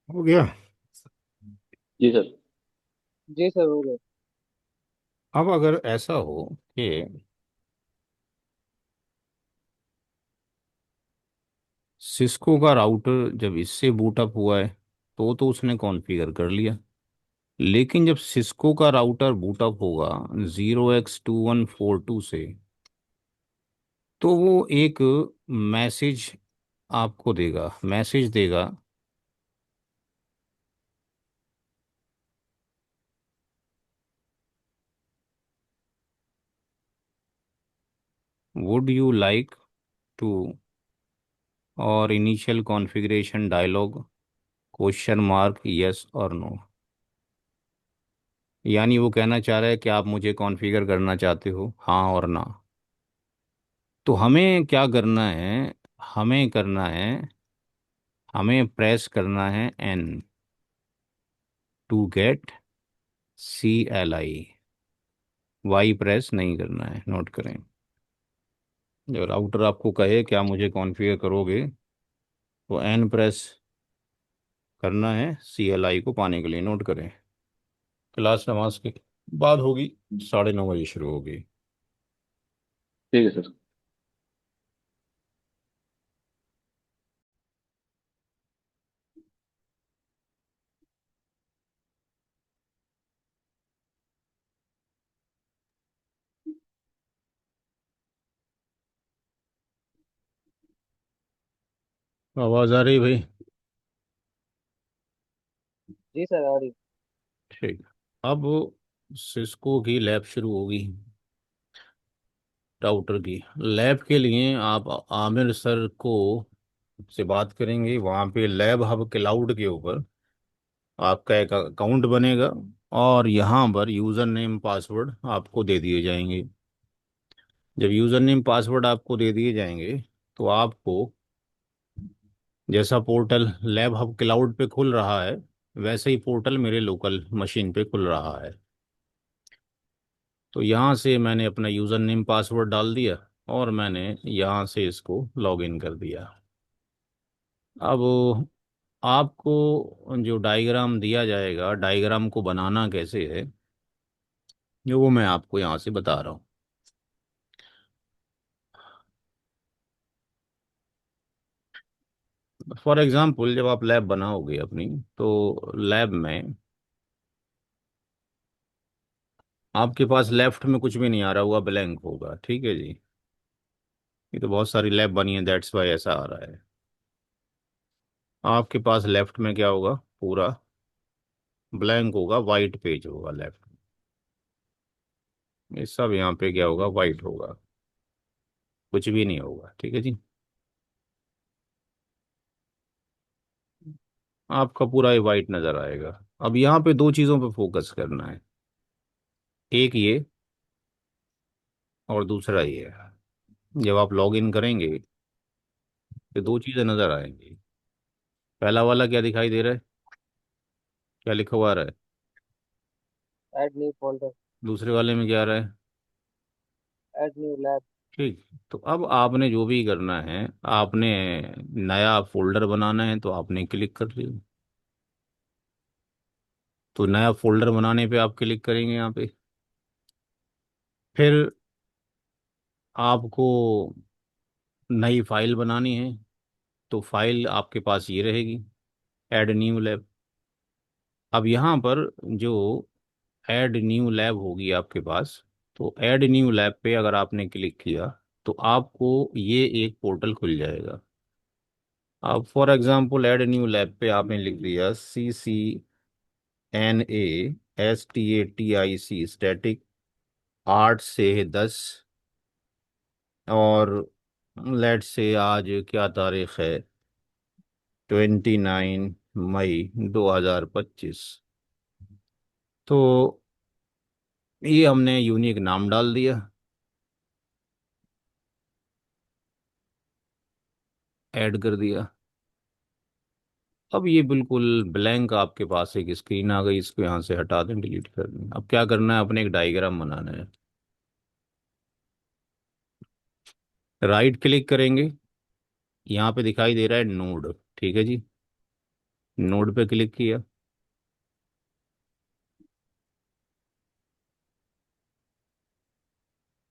हो गया। जी सर। जी सर, हो गए। अब अगर ऐसा हो कि सिस्को का राउटर जब इससे बूट अप हुआ है तो उसने कॉन्फ़िगर कर लिया। लेकिन जब सिस्को का राउटर बूट अप होगा 0x2142 से, तो वो एक मैसेज आपको देगा, मैसेज देगा, वुड यू लाइक टू, और initial configuration dialog, question mark, yes और नो। यानी वो कहना चाह रहा है कि आप मुझे कॉन्फ़िगर करना चाहते हो, हाँ और ना। तो हमें क्या करना है, हमें करना है, हमें प्रेस करना है N to get CLI। Y press नहीं करना है, नोट करें। जब राउटर आपको कहे क्या मुझे कॉन्फ़िगर करोगे, तो एन प्रेस करना है CLI को पाने के लिए, नोट करें। क्लास नमाज के बाद होगी, 9:30 बजे शुरू होगी। ठीक है सर। आवाज़ आ रही भाई? जी सर, आ रही। ठीक। अब सिस्को की लैब शुरू होगी, राउटर की लैब के लिए आप आमिर सर को से बात करेंगे। वहाँ पे लैब हब क्लाउड के ऊपर आपका एक अकाउंट बनेगा, और यहाँ पर यूज़र नेम पासवर्ड आपको दे दिए जाएंगे। जब यूज़र नेम पासवर्ड आपको दे दिए जाएंगे, तो आपको जैसा पोर्टल लैब हब क्लाउड पे खुल रहा है, वैसे ही पोर्टल मेरे लोकल मशीन पे खुल रहा है। तो यहाँ से मैंने अपना यूज़र नेम पासवर्ड डाल दिया, और मैंने यहाँ से इसको लॉगिन कर दिया। अब आपको जो डायग्राम दिया जाएगा, डायग्राम को बनाना कैसे है, जो वो मैं आपको यहाँ से बता रहा हूँ। फॉर एग्जांपल, जब आप लैब बनाओगे अपनी, तो लैब में आपके पास लेफ्ट में कुछ भी नहीं आ रहा होगा, ब्लैंक होगा, ठीक है जी। ये तो बहुत सारी लैब बनी है, दैट्स वाई ऐसा आ रहा है। आपके पास लेफ्ट में क्या होगा, पूरा ब्लैंक होगा, वाइट पेज होगा लेफ्ट में। ये सब यहाँ पे क्या होगा, वाइट होगा, कुछ भी नहीं होगा, ठीक है जी। आपका पूरा ये वाइट नज़र आएगा। अब यहाँ पे दो चीज़ों पे फोकस करना है, एक ये और दूसरा ये। जब आप लॉग इन करेंगे तो दो चीज़ें नज़र आएंगी। पहला वाला क्या दिखाई दे रहा है, क्या लिखा हुआ आ रहा है? Add new folder. दूसरे वाले में क्या आ रहा है? Add new lab. ठीक। तो अब आपने जो भी करना है, आपने नया फोल्डर बनाना है, तो आपने क्लिक कर लिया। तो नया फोल्डर बनाने पे आप क्लिक करेंगे यहाँ पे। फिर आपको नई फाइल बनानी है, तो फाइल आपके पास ये रहेगी, ऐड न्यू लैब। अब यहाँ पर जो ऐड न्यू लैब होगी आपके पास, तो ऐड न्यू लैब पे अगर आपने क्लिक किया, तो आपको ये एक पोर्टल खुल जाएगा। अब for example add new lab पे आपने लिख दिया CCNASTATIC, स्टैटिक 8 से 10, और लेट से आज क्या तारीख है, 29 मई 2025। तो ये हमने यूनिक नाम डाल दिया, ऐड कर दिया। अब ये बिल्कुल ब्लैंक आपके पास एक स्क्रीन आ गई, इसको यहाँ से हटा दें, डिलीट कर दें। अब क्या करना है, अपने एक डायग्राम बनाना है। राइट क्लिक करेंगे, यहाँ पे दिखाई दे रहा है नोड, ठीक है जी। नोड पे क्लिक किया,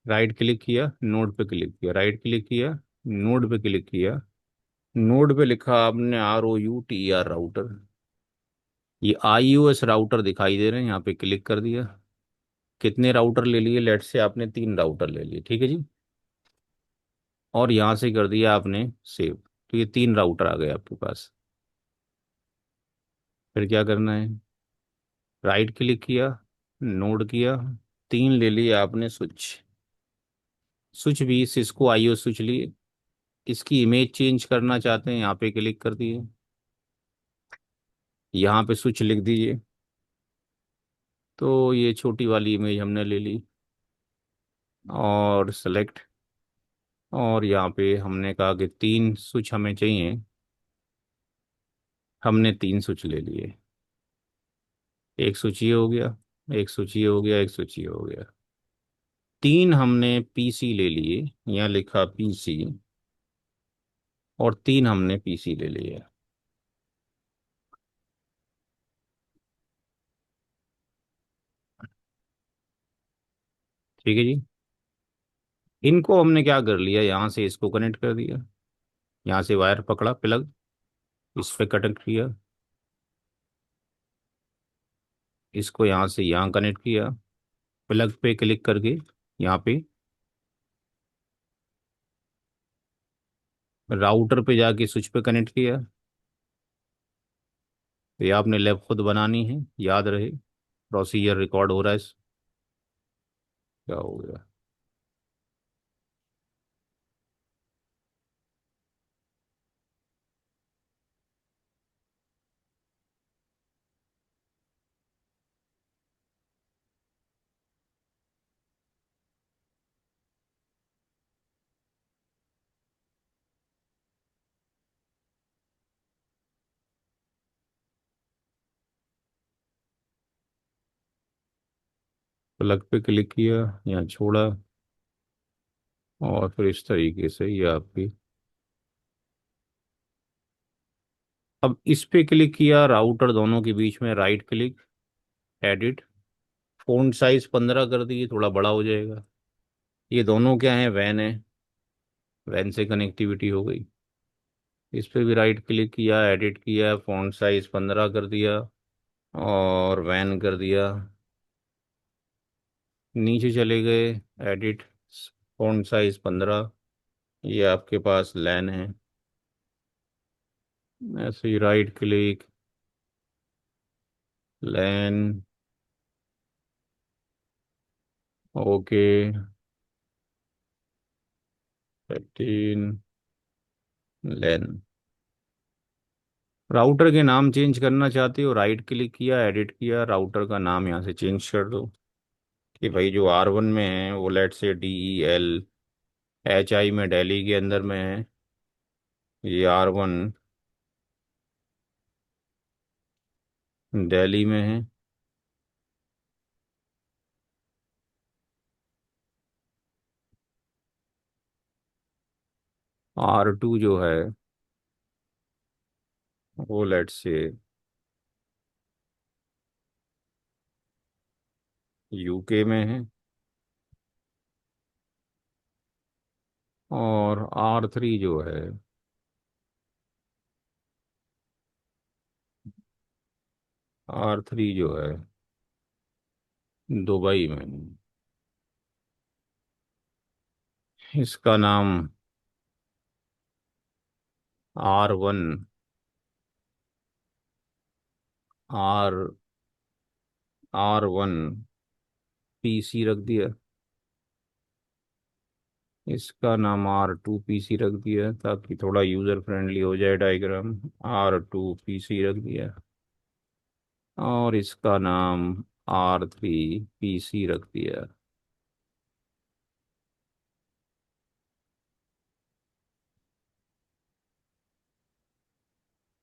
राइट क्लिक किया, नोड पे क्लिक किया, राइट क्लिक किया, नोड पे क्लिक किया, नोड पे लिखा आपने ROUTER राउटर। ये IOS राउटर दिखाई दे रहे हैं, यहाँ पे क्लिक कर दिया। कितने राउटर ले लिए? लेट से आपने 3 राउटर ले लिए, ठीक है जी। और यहाँ से कर दिया आपने सेव, तो ये 3 राउटर आ गए आपके पास। फिर क्या करना है? राइट क्लिक किया, नोड किया, 3 ले लिए आपने स्विच। स्विच भी सिस्को IO स्विच लिए। इसकी इमेज चेंज करना चाहते हैं, यहाँ पे क्लिक कर दिए, यहाँ पे स्विच लिख दीजिए। तो ये छोटी वाली इमेज हमने ले ली और सेलेक्ट, और यहाँ पे हमने कहा कि 3 स्विच हमें चाहिए, हमने 3 स्विच ले लिए। एक स्विच ये हो गया, एक स्विच ये हो गया, एक स्विच ये हो गया। 3 हमने PC ले लिए, यहाँ लिखा PC, और 3 हमने PC ले लिए। ठीक है जी। इनको हमने क्या कर लिया, यहाँ से इसको कनेक्ट कर दिया, यहाँ से वायर पकड़ा प्लग, इस पे कनेक्ट किया, इसको यहाँ से यहाँ कनेक्ट किया, प्लग पे क्लिक करके यहाँ पे राउटर पे जाके स्विच पे कनेक्ट किया। तो ये आपने लैब खुद बनानी है, याद रहे। प्रोसीजर रिकॉर्ड हो रहा है क्या हो गया? प्लग पे क्लिक किया, यहाँ छोड़ा, और फिर इस तरीके से ये आपकी। अब इस पे क्लिक किया, राउटर दोनों के बीच में right click, edit, font size 15 कर दिए, थोड़ा बड़ा हो जाएगा। ये दोनों क्या है? वैन है, वैन से कनेक्टिविटी हो गई। इस पे भी राइट क्लिक किया, एडिट किया, फ़ॉन्ट साइज 15 कर दिया, और वैन कर दिया। नीचे चले गए, एडिट, फ़ॉन्ट साइज 15, ये आपके पास लैन है। ऐसे ही राइट क्लिक, लैन, ओके, 15 लैन। राउटर के नाम चेंज करना चाहते हो, राइट क्लिक किया, एडिट किया, राउटर का नाम यहाँ से चेंज कर दो, कि भाई जो R1 में है वो लेट से DELHI में दिल्ली के अंदर में है, ये R1 दिल्ली में है। R2 जो है वो लेट से UK में है। और R3 जो है, R3 जो है दुबई में है। इसका नाम R1, R1 PC रख दिया। इसका नाम R2 PC रख दिया, ताकि थोड़ा यूज़र फ्रेंडली हो जाए डायग्राम। R2 PC रख दिया, और इसका नाम R3 PC रख दिया।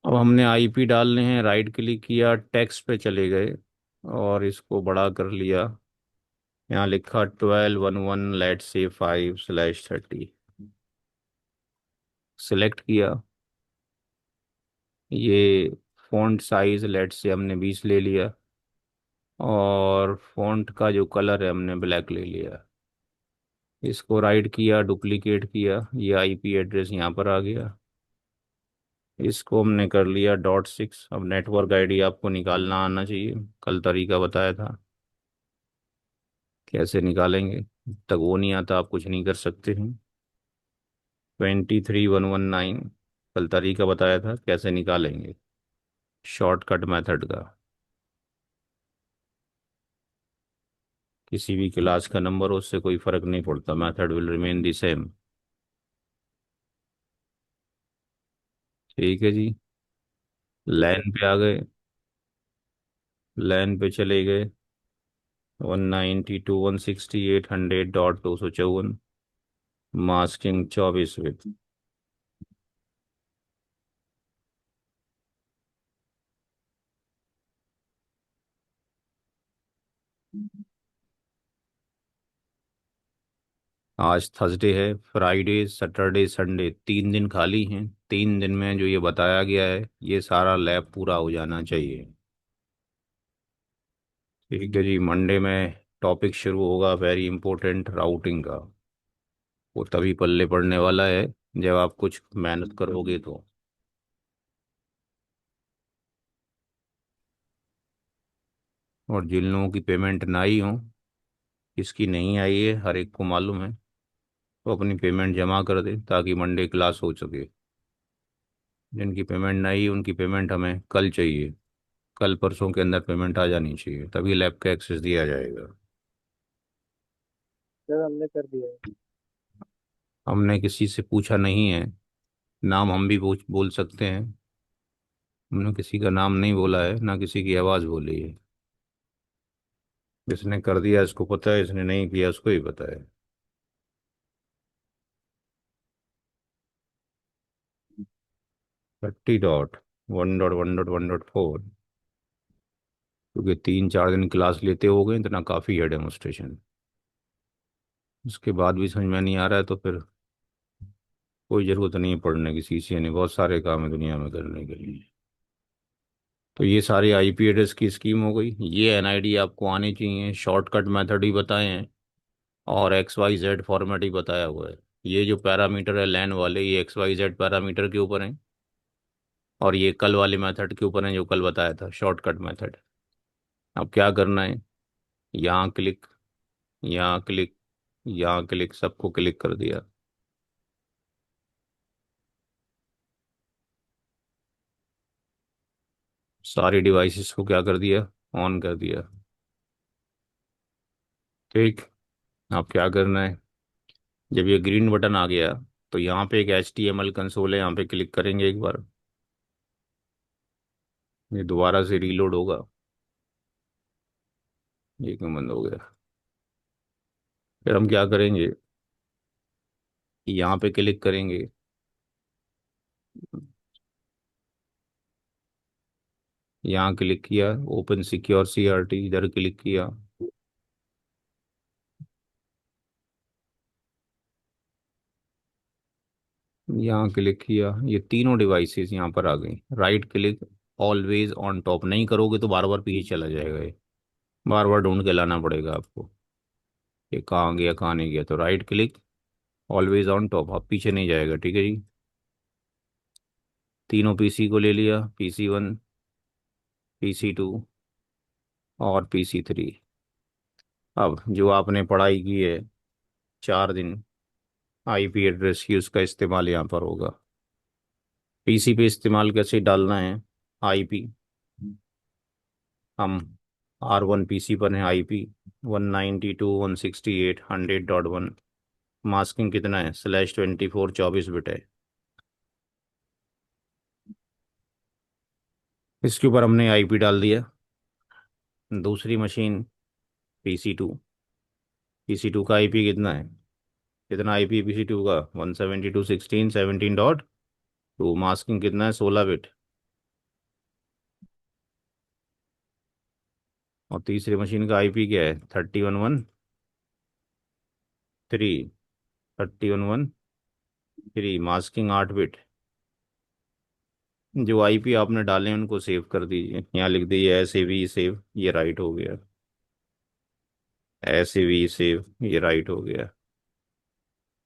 अब हमने IP डालने हैं, राइट क्लिक किया, टेक्स्ट पे चले गए, और इसको बड़ा कर लिया। यहाँ लिखा 1211 लेट से 5/30, सिलेक्ट किया। ये फ़ॉन्ट साइज़ लेट से हमने 20 ले लिया, और फ़ॉन्ट का जो कलर है हमने ब्लैक ले लिया। इसको राइट किया, डुप्लीकेट किया, ये आईपी एड्रेस यहाँ पर आ गया। इसको हमने कर लिया .6। अब नेटवर्क आईडी आपको निकालना आना चाहिए, कल तरीका बताया था कैसे निकालेंगे। जब तक वो नहीं आता आप कुछ नहीं कर सकते हैं। 23119, कल तरीका बताया था कैसे निकालेंगे, शॉर्टकट मेथड का। किसी भी क्लास का नंबर हो उससे कोई फर्क नहीं पड़ता, method will remain the same. ठीक है जी। लैन पे आ गए, लैन पे चले गए। 192.168.100.254, मास्किंग 24 बिट। आज थर्सडे है, फ्राइडे सैटरडे संडे 3 दिन खाली हैं। 3 दिन में जो ये बताया गया है ये सारा लैब पूरा हो जाना चाहिए। ठीक है जी। मंडे में टॉपिक शुरू होगा वेरी इंपॉर्टेंट, राउटिंग का। वो तभी पल्ले पड़ने वाला है जब आप कुछ मेहनत करोगे तो। और जिन लोगों की पेमेंट ना आई हो, किसकी नहीं आई है हर एक को मालूम है, तो अपनी पेमेंट जमा कर दे ताकि मंडे क्लास हो सके। जिनकी पेमेंट नहीं आई उनकी पेमेंट हमें कल चाहिए, कल परसों के अंदर पेमेंट आ जानी चाहिए, तभी लैब का एक्सेस दिया जाएगा। सर हमने कर दिया है। हमने किसी से पूछा नहीं है, नाम हम भी बोल सकते हैं। हमने किसी का नाम नहीं बोला है, ना किसी की आवाज़ बोली है। जिसने कर दिया इसको पता है, इसने नहीं किया उसको ही पता है। 30.1.1.1.4, क्योंकि 3-4 दिन क्लास लेते हो गए इतना काफ़ी है डेमोस्ट्रेशन। उसके बाद भी समझ में नहीं आ रहा है तो फिर कोई ज़रूरत नहीं है पढ़ने की, सीसी नहीं, बहुत सारे काम है दुनिया में करने के लिए। तो ये सारी आईपी एड्रेस की स्कीम हो गई। ये एनआईडी आपको आनी चाहिए, शॉर्टकट मेथड ही बताए हैं, और एक्स वाई जेड फॉर्मेट ही बताया हुआ है। ये जो पैरामीटर है लैन वाले, ये एक्स वाई जेड पैरामीटर के ऊपर हैं, और ये कल वाले मेथड के ऊपर हैं जो कल बताया था, शॉर्टकट मेथड। अब क्या करना है, यहाँ क्लिक, यहाँ क्लिक, यहाँ क्लिक, सबको क्लिक कर दिया। सारी डिवाइसेस को क्या कर दिया, ऑन कर दिया। ठीक। अब क्या करना है, जब ये ग्रीन बटन आ गया तो यहाँ पे एक HTML कंसोल है, यहाँ पे क्लिक करेंगे एक बार, ये दोबारा से रीलोड होगा। ये क्यों बंद हो गया। फिर हम क्या करेंगे, यहाँ पे क्लिक करेंगे, यहाँ क्लिक किया, ओपन सिक्योर CRT, इधर क्लिक किया, यहाँ क्लिक किया, ये तीनों डिवाइसेस यहाँ पर आ गई। Right click, always on top, नहीं करोगे तो बार बार पीछे चला जाएगा ये, बार बार ढूंढ के लाना पड़ेगा आपको ये कहाँ गया कहाँ नहीं गया। तो right click, always on top, अब पीछे नहीं जाएगा। ठीक है जी। तीनों पीसी को ले लिया, PC1, PC2 और PC3। अब जो आपने पढ़ाई की है 4 दिन आईपी एड्रेस की, उसका इस्तेमाल यहाँ पर होगा। पीसी पे इस्तेमाल कैसे डालना है, आईपी, हम R1 PC पर हैं, आईपी 192.168.100.1, मास्किंग कितना है, /24 24 बिट है। इसके ऊपर हमने आईपी डाल दिया। दूसरी मशीन PC2, PC2 का आईपी कितना है, कितना आईपी PC2 का, 172.16.17.2, मास्किंग कितना है, 16 बिट। और तीसरी मशीन का आईपी क्या है, 3113, 3113, मास्किंग 8 बिट। जो आईपी आपने डाले हैं उनको सेव कर दीजिए, यहाँ लिख दीजिए ऐसे भी सेव, ये राइट हो गया। ऐसे भी सेव, ये राइट हो गया।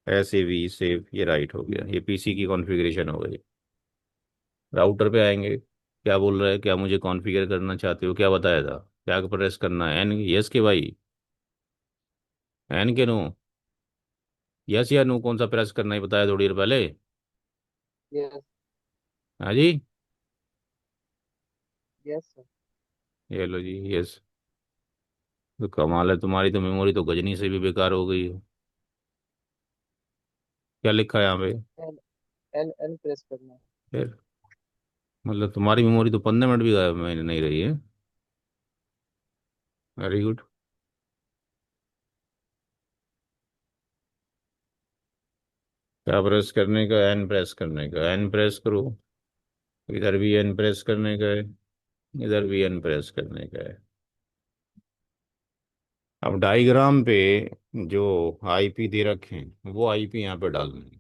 ऐसे भी सेव, ये राइट हो गया। ये पीसी की कॉन्फ़िगरेशन हो गई। राउटर पे आएंगे, क्या बोल रहा है, क्या मुझे कॉन्फ़िगर करना चाहते हो, क्या बताया था, क्या प्रेस करना है, एन यस के भाई, एन के नो, यस या नो, कौन सा प्रेस करना है बताया थोड़ी देर पहले। यस। हाँ जी। Yes sir. ये लो जी यस। तो कमाल है, तुम्हारी तो मेमोरी तो गजनी से भी बेकार हो गई है। क्या लिखा है यहाँ पे एन एन एन प्रेस करना है। फिर? मतलब तुम्हारी मेमोरी तो 15 मिनट भी गायब में नहीं रही है। Very good. क्या प्रेस करने का, एन प्रेस करने का, एन प्रेस करो। इधर भी एन प्रेस करने का है, इधर भी एन प्रेस करने का है। अब डायग्राम पे जो आईपी दे रखे हैं वो आईपी यहाँ पे डालना है।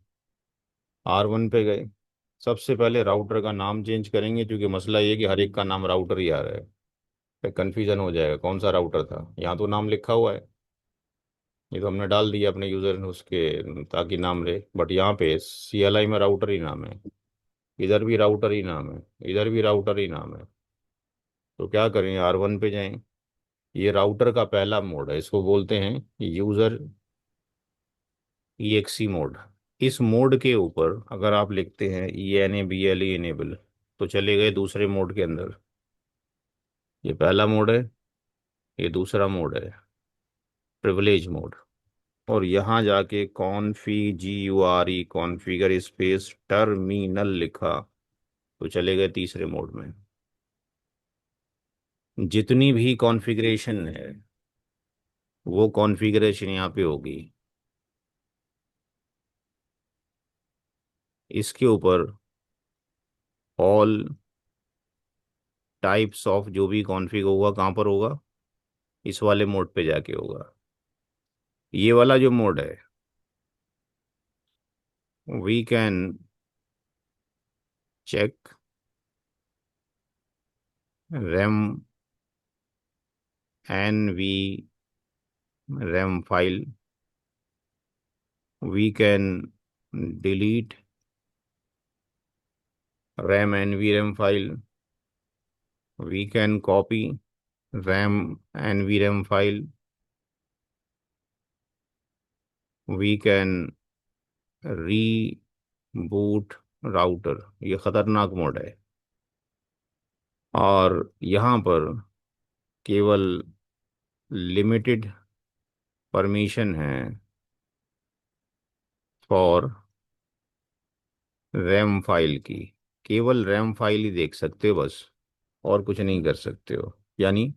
R1 पे गए, सबसे पहले राउटर का नाम चेंज करेंगे, क्योंकि मसला ये है कि हर एक का नाम राउटर ही आ रहा है, फिर कन्फ्यूजन हो जाएगा कौन सा राउटर था। यहाँ तो नाम लिखा हुआ है, ये तो हमने डाल दिया अपने यूजर ने उसके ताकि नाम रहे, बट यहाँ पे CLI में राउटर ही नाम है, इधर भी राउटर ही नाम है, इधर भी राउटर ही नाम है। तो क्या करें, R1 पे जाएं। ये राउटर का पहला मोड है, इसको बोलते हैं यूजर EXE मोड। इस मोड के ऊपर अगर आप लिखते हैं ENABLE इनेबल, तो चले गए दूसरे मोड के अंदर। ये पहला मोड है, ये दूसरा मोड है, प्रिविलेज मोड। और यहाँ जाके GURE कॉन्फ़िगर स्पेस टर्मिनल लिखा, तो चले गए तीसरे मोड में। जितनी भी कॉन्फ़िगरेशन है वो कॉन्फ़िगरेशन यहाँ पे होगी। इसके ऊपर ऑल टाइप्स ऑफ जो भी कॉन्फ़िग होगा कहाँ पर होगा, इस वाले मोड पे जाके होगा। ये वाला जो मोड है, we can check RAM NV RAM file, we can delete RAM NV RAM file, we can copy RAM NV RAM file, we can reboot router. ये खतरनाक मोड है, और यहाँ पर केवल लिमिटेड परमिशन है फॉर रैम फाइल की। केवल रैम फाइल ही देख सकते हो बस, और कुछ नहीं कर सकते हो। यानी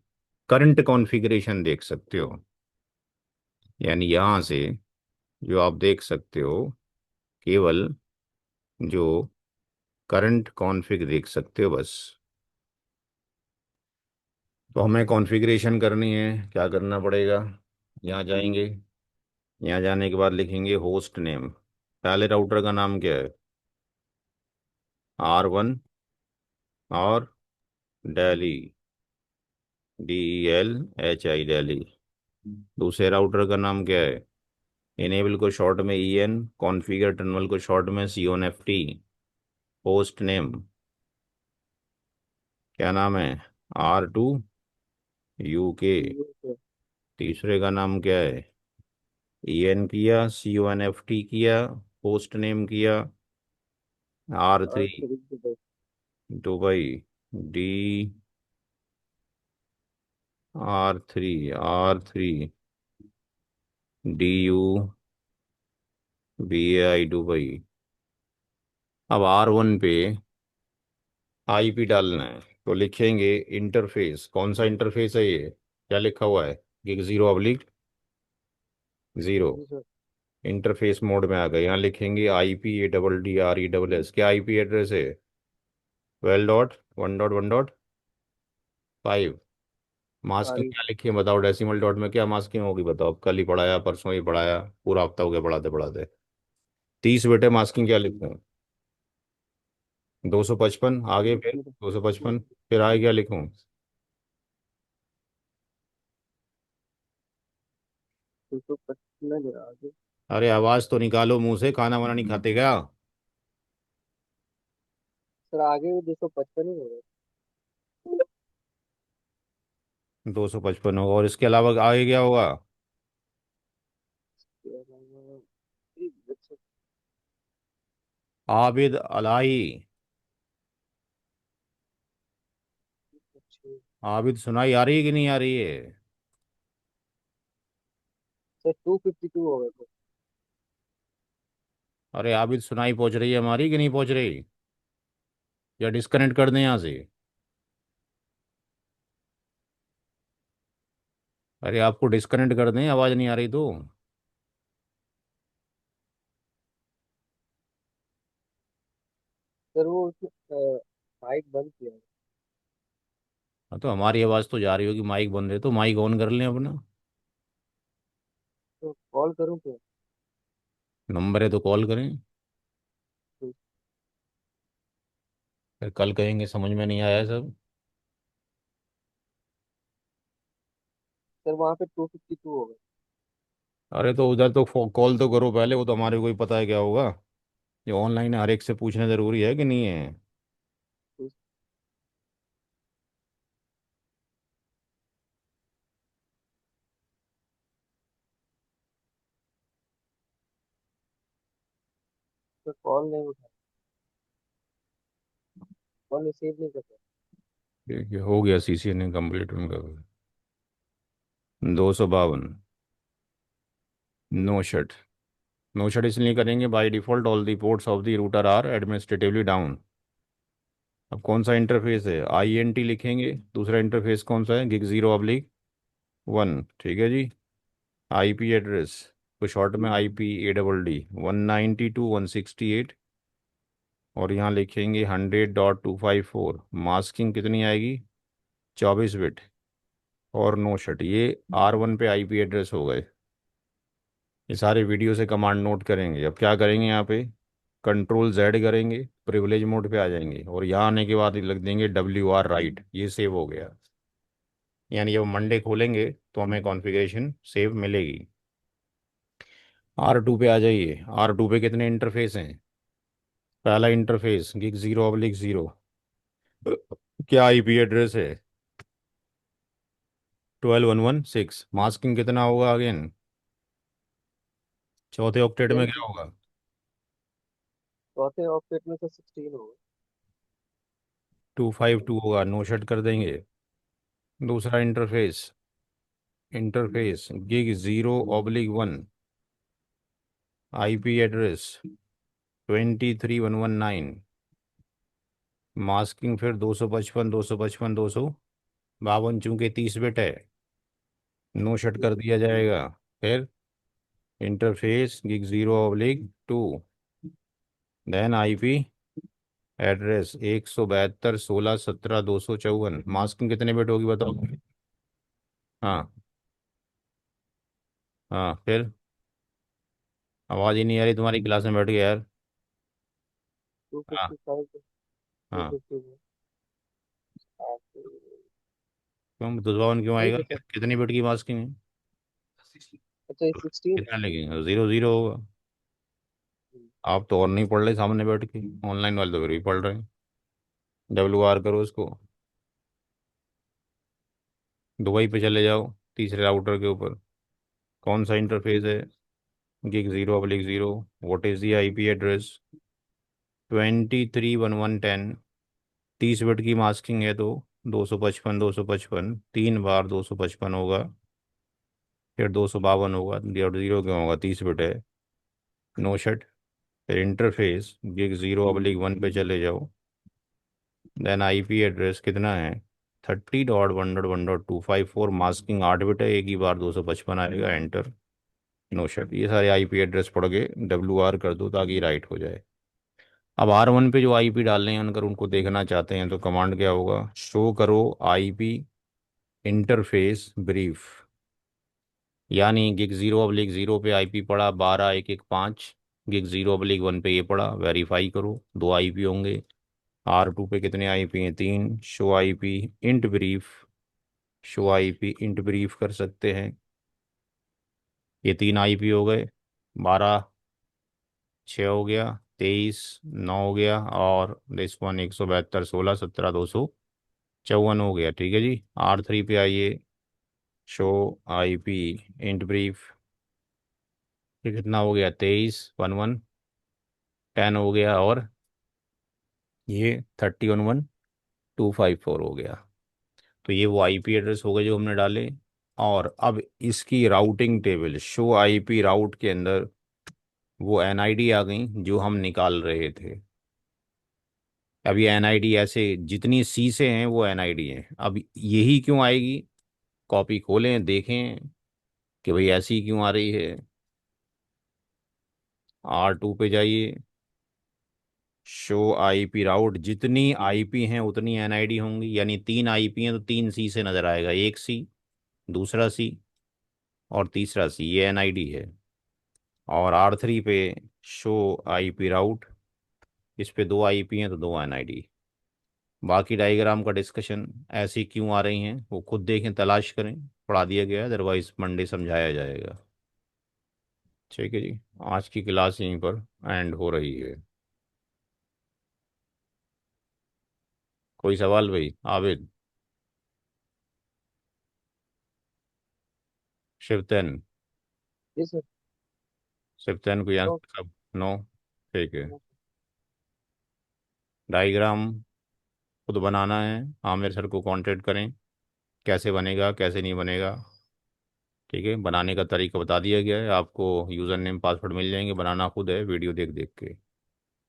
करंट कॉन्फ़िगरेशन देख सकते हो, यानी यहाँ से जो आप देख सकते हो केवल जो करंट कॉन्फ़िग देख सकते हो बस। तो हमें कॉन्फ़िगरेशन करनी है, क्या करना पड़ेगा, यहाँ जाएंगे, यहाँ जाने के बाद लिखेंगे होस्ट नेम। पहले राउटर का नाम क्या है, R1 और दिल्ली, DELHI दिल्ली। दूसरे राउटर का नाम क्या है, इनेबल को शॉर्ट में EN, कॉन्फ़िगर टर्मिनल को शॉर्ट में CONFT। होस्ट नेम क्या नाम है, R2 UK। यूके। तीसरे का नाम क्या है, EN किया, CONFT किया, होस्ट नेम किया R3 और फिर Dubai. Dubai, R3 DUBAI Dubai. अब R1 पे IP डालना है, तो लिखेंगे इंटरफेस। कौन सा इंटरफेस है ये, क्या लिखा हुआ है, 0/0। जी सर। इंटरफेस मोड में आ गए, यहाँ लिखेंगे IPADDRESS। क्या IP एड्रेस है, 12.1.1.5। Masking five. क्या लिखी है बताओ, डेसिमल डॉट में क्या मास्किंग होगी बताओ, कल ही पढ़ाया परसों ही पढ़ाया, पूरा हफ्ता हो गया पढ़ाते पढ़ाते। 30 बेटे मास्किंग क्या लिखूं, 255 आगे, फिर 255, फिर आगे क्या लिखूं? 255 है आगे। अरे आवाज तो निकालो मुंह से, खाना वाना नहीं खाते क्या? सर आगे भी 255 ही होगा। 255 होगा, और इसके अलावा आगे क्या होगा? इसके अलावा एक बच्चा आबिद अलाई। अच्छे। आबिद सुनाई आ रही है कि नहीं आ रही है? सर 252 होगा तो। अरे आबिद सुनाई पहुंच रही है हमारी कि नहीं पहुंच रही? या डिस्कनेक्ट कर दें यहाँ से? अरे आपको डिस्कनेक्ट कर दें, आवाज नहीं आ रही तो? सर वो उसने माइक बंद किया है। हाँ तो हमारी आवाज तो जा रही होगी, माइक बंद है तो माइक ऑन कर लें अपना। तो कॉल करूँ क्या? नंबर है तो कॉल करें। तो फिर कल कहेंगे समझ में नहीं आया सब। सर वहाँ पे 252 होगा। अरे तो उधर तो कॉल तो करो पहले, वो तो हमारे को ही पता है क्या होगा। ये ऑनलाइन है, हर एक से पूछना जरूरी है कि नहीं है? तो सर कॉल नहीं उठा, कॉल रिसीव नहीं कर रहा। ये हो गया, सीसी ने कंप्लीट उनका। 252। No shut. नो शट इसलिए करेंगे, by default all the ports of the router are administratively down. अब कौन सा इंटरफेस है? INT लिखेंगे। दूसरा इंटरफेस कौन सा है? गिग 0/1, ठीक है जी। IP एड्रेस को शॉर्ट में IP ADD 192.168। और यहाँ लिखेंगे 100.254। मास्किंग कितनी आएगी? 24 बिट। और नो शट, ये R1 पे IP एड्रेस हो गए। ये सारे वीडियो से कमांड नोट करेंगे। अब क्या करेंगे यहाँ पे? Ctrl Z करेंगे, प्रिविलेज मोड पे आ जाएंगे, और यहाँ आने के बाद लिख देंगे WR राइट। ये सेव हो गया। यानी जब मंडे खोलेंगे तो हमें कॉन्फ़िगरेशन सेव मिलेगी। R2 पे आ जाइए। R2 पे कितने इंटरफेस हैं? पहला इंटरफेस गिग 0/0। क्या IP एड्रेस है? 12116। मास्किंग कितना होगा अगेन? चौथे ऑक्टेट में अगेन क्या होगा? चौथे ऑक्टेट में तो 16 होगा। 252 होगा। नो शट कर देंगे। दूसरा interface, interface gig 0/1। IP address 23119। Masking फिर 255 चूंकि 30 बिट है, नो शट कर दिया जाएगा। फिर interface gig 0/2। Then IP address 172.16.17.254। Masking कितने बिट होगी बताओ? हाँ। हाँ फिर? आवाज़ ही नहीं आ रही तुम्हारी, क्लास में बैठ के यार। हाँ। 255 टू हाँ। फिफ्टी में क्यों 252 क्यों वही आएगा? तो सर। कितनी बिट की मास्किंग है? अच्छा ये 16 है। कितना लगेगा? 0/0 होगा। आप तो और नहीं पढ़ रहे सामने बैठ के, ऑनलाइन वाले तो फिर भी पढ़ रहे हैं। WR करो उसको। दुबई पे चले जाओ, तीसरे राउटर के ऊपर। कौन सा इंटरफेस है? Gig 0/0। What is the IP address? 231110। 30 bit की मास्किंग है तो 255 3 बार 255 होगा। फिर 252 होगा, 0 क्यों होगा? 30 बिट है। No shut. फिर इंटरफेस गिग 0/1 पे चले जाओ। देन IP एड्रेस कितना है? 30.1.1.254। मास्किंग 8 बिट है, एक ही बार 255 आएगा। एंटर। No shut. ये सारे IP एड्रेस पढ़ के WR कर दो ताकि राइट हो जाए। अब R1 पे जो IP डालने हैं, अगर उनको देखना चाहते हैं तो कमांड क्या होगा? शो करो IP इंटरफेस ब्रीफ। यानी गिग 0/0 पे IP पड़ा 12.1.1.5। गिग 0/1 पे ये पड़ा, वेरीफाई करो, 2 IP होंगे। R2 पे कितने आईपी हैं? 3। Show IP int brief, show IP int brief कर सकते हैं। ये 3 आईपी हो गए। 12, 6 हो गया, 23, 9 हो गया, और दिस वन 172, 16, 17, 254 हो गया। ठीक है जी। R3 पे आइए, शो आईपी इंट ब्रीफ, ये कितना हो गया? 23, 11, 10 हो गया, और ये 31, 1254 हो गया। तो ये वो आईपी एड्रेस हो गए जो हमने डाले। और अब इसकी routing table, show IP route के अंदर वो एनआईडी आ गई जो हम निकाल रहे थे। अब ये एनआईडी ऐसे जितनी सी से हैं वो एनआईडी हैं। अब यही क्यों आएगी? कॉपी खोलें, देखें कि भाई ऐसी क्यों आ रही है। R2 पे जाइए, शो आईपी राउट, जितनी आईपी हैं उतनी एनआईडी होंगी, यानी 3 आईपी हैं तो 3 सी से नजर आएगा। एक सी, दूसरा सी, और तीसरा सी, ये एनआईडी है। और R3 पे शो आईपी राउट, इस पे 2 आईपी हैं तो 2 एनआईडी। बाकी डायग्राम का डिस्कशन ऐसी क्यों आ रही हैं वो खुद देखें, तलाश करें, पढ़ा दिया गया है, अदरवाइज मंडे समझाया जाएगा। ठीक है जी। आज की क्लास यहीं पर एंड हो रही है। कोई सवाल भाई? आबिद, शिवतन, जी सर। शिवतन को यहाँ तो कब? नो। ठीक है। डायग्राम खुद बनाना है, आमिर सर को कांटेक्ट करें। कैसे बनेगा, कैसे नहीं बनेगा। ठीक है, बनाने का तरीका बता दिया गया है आपको, यूज़र नेम पासवर्ड मिल जाएंगे, बनाना खुद है वीडियो देख देख के।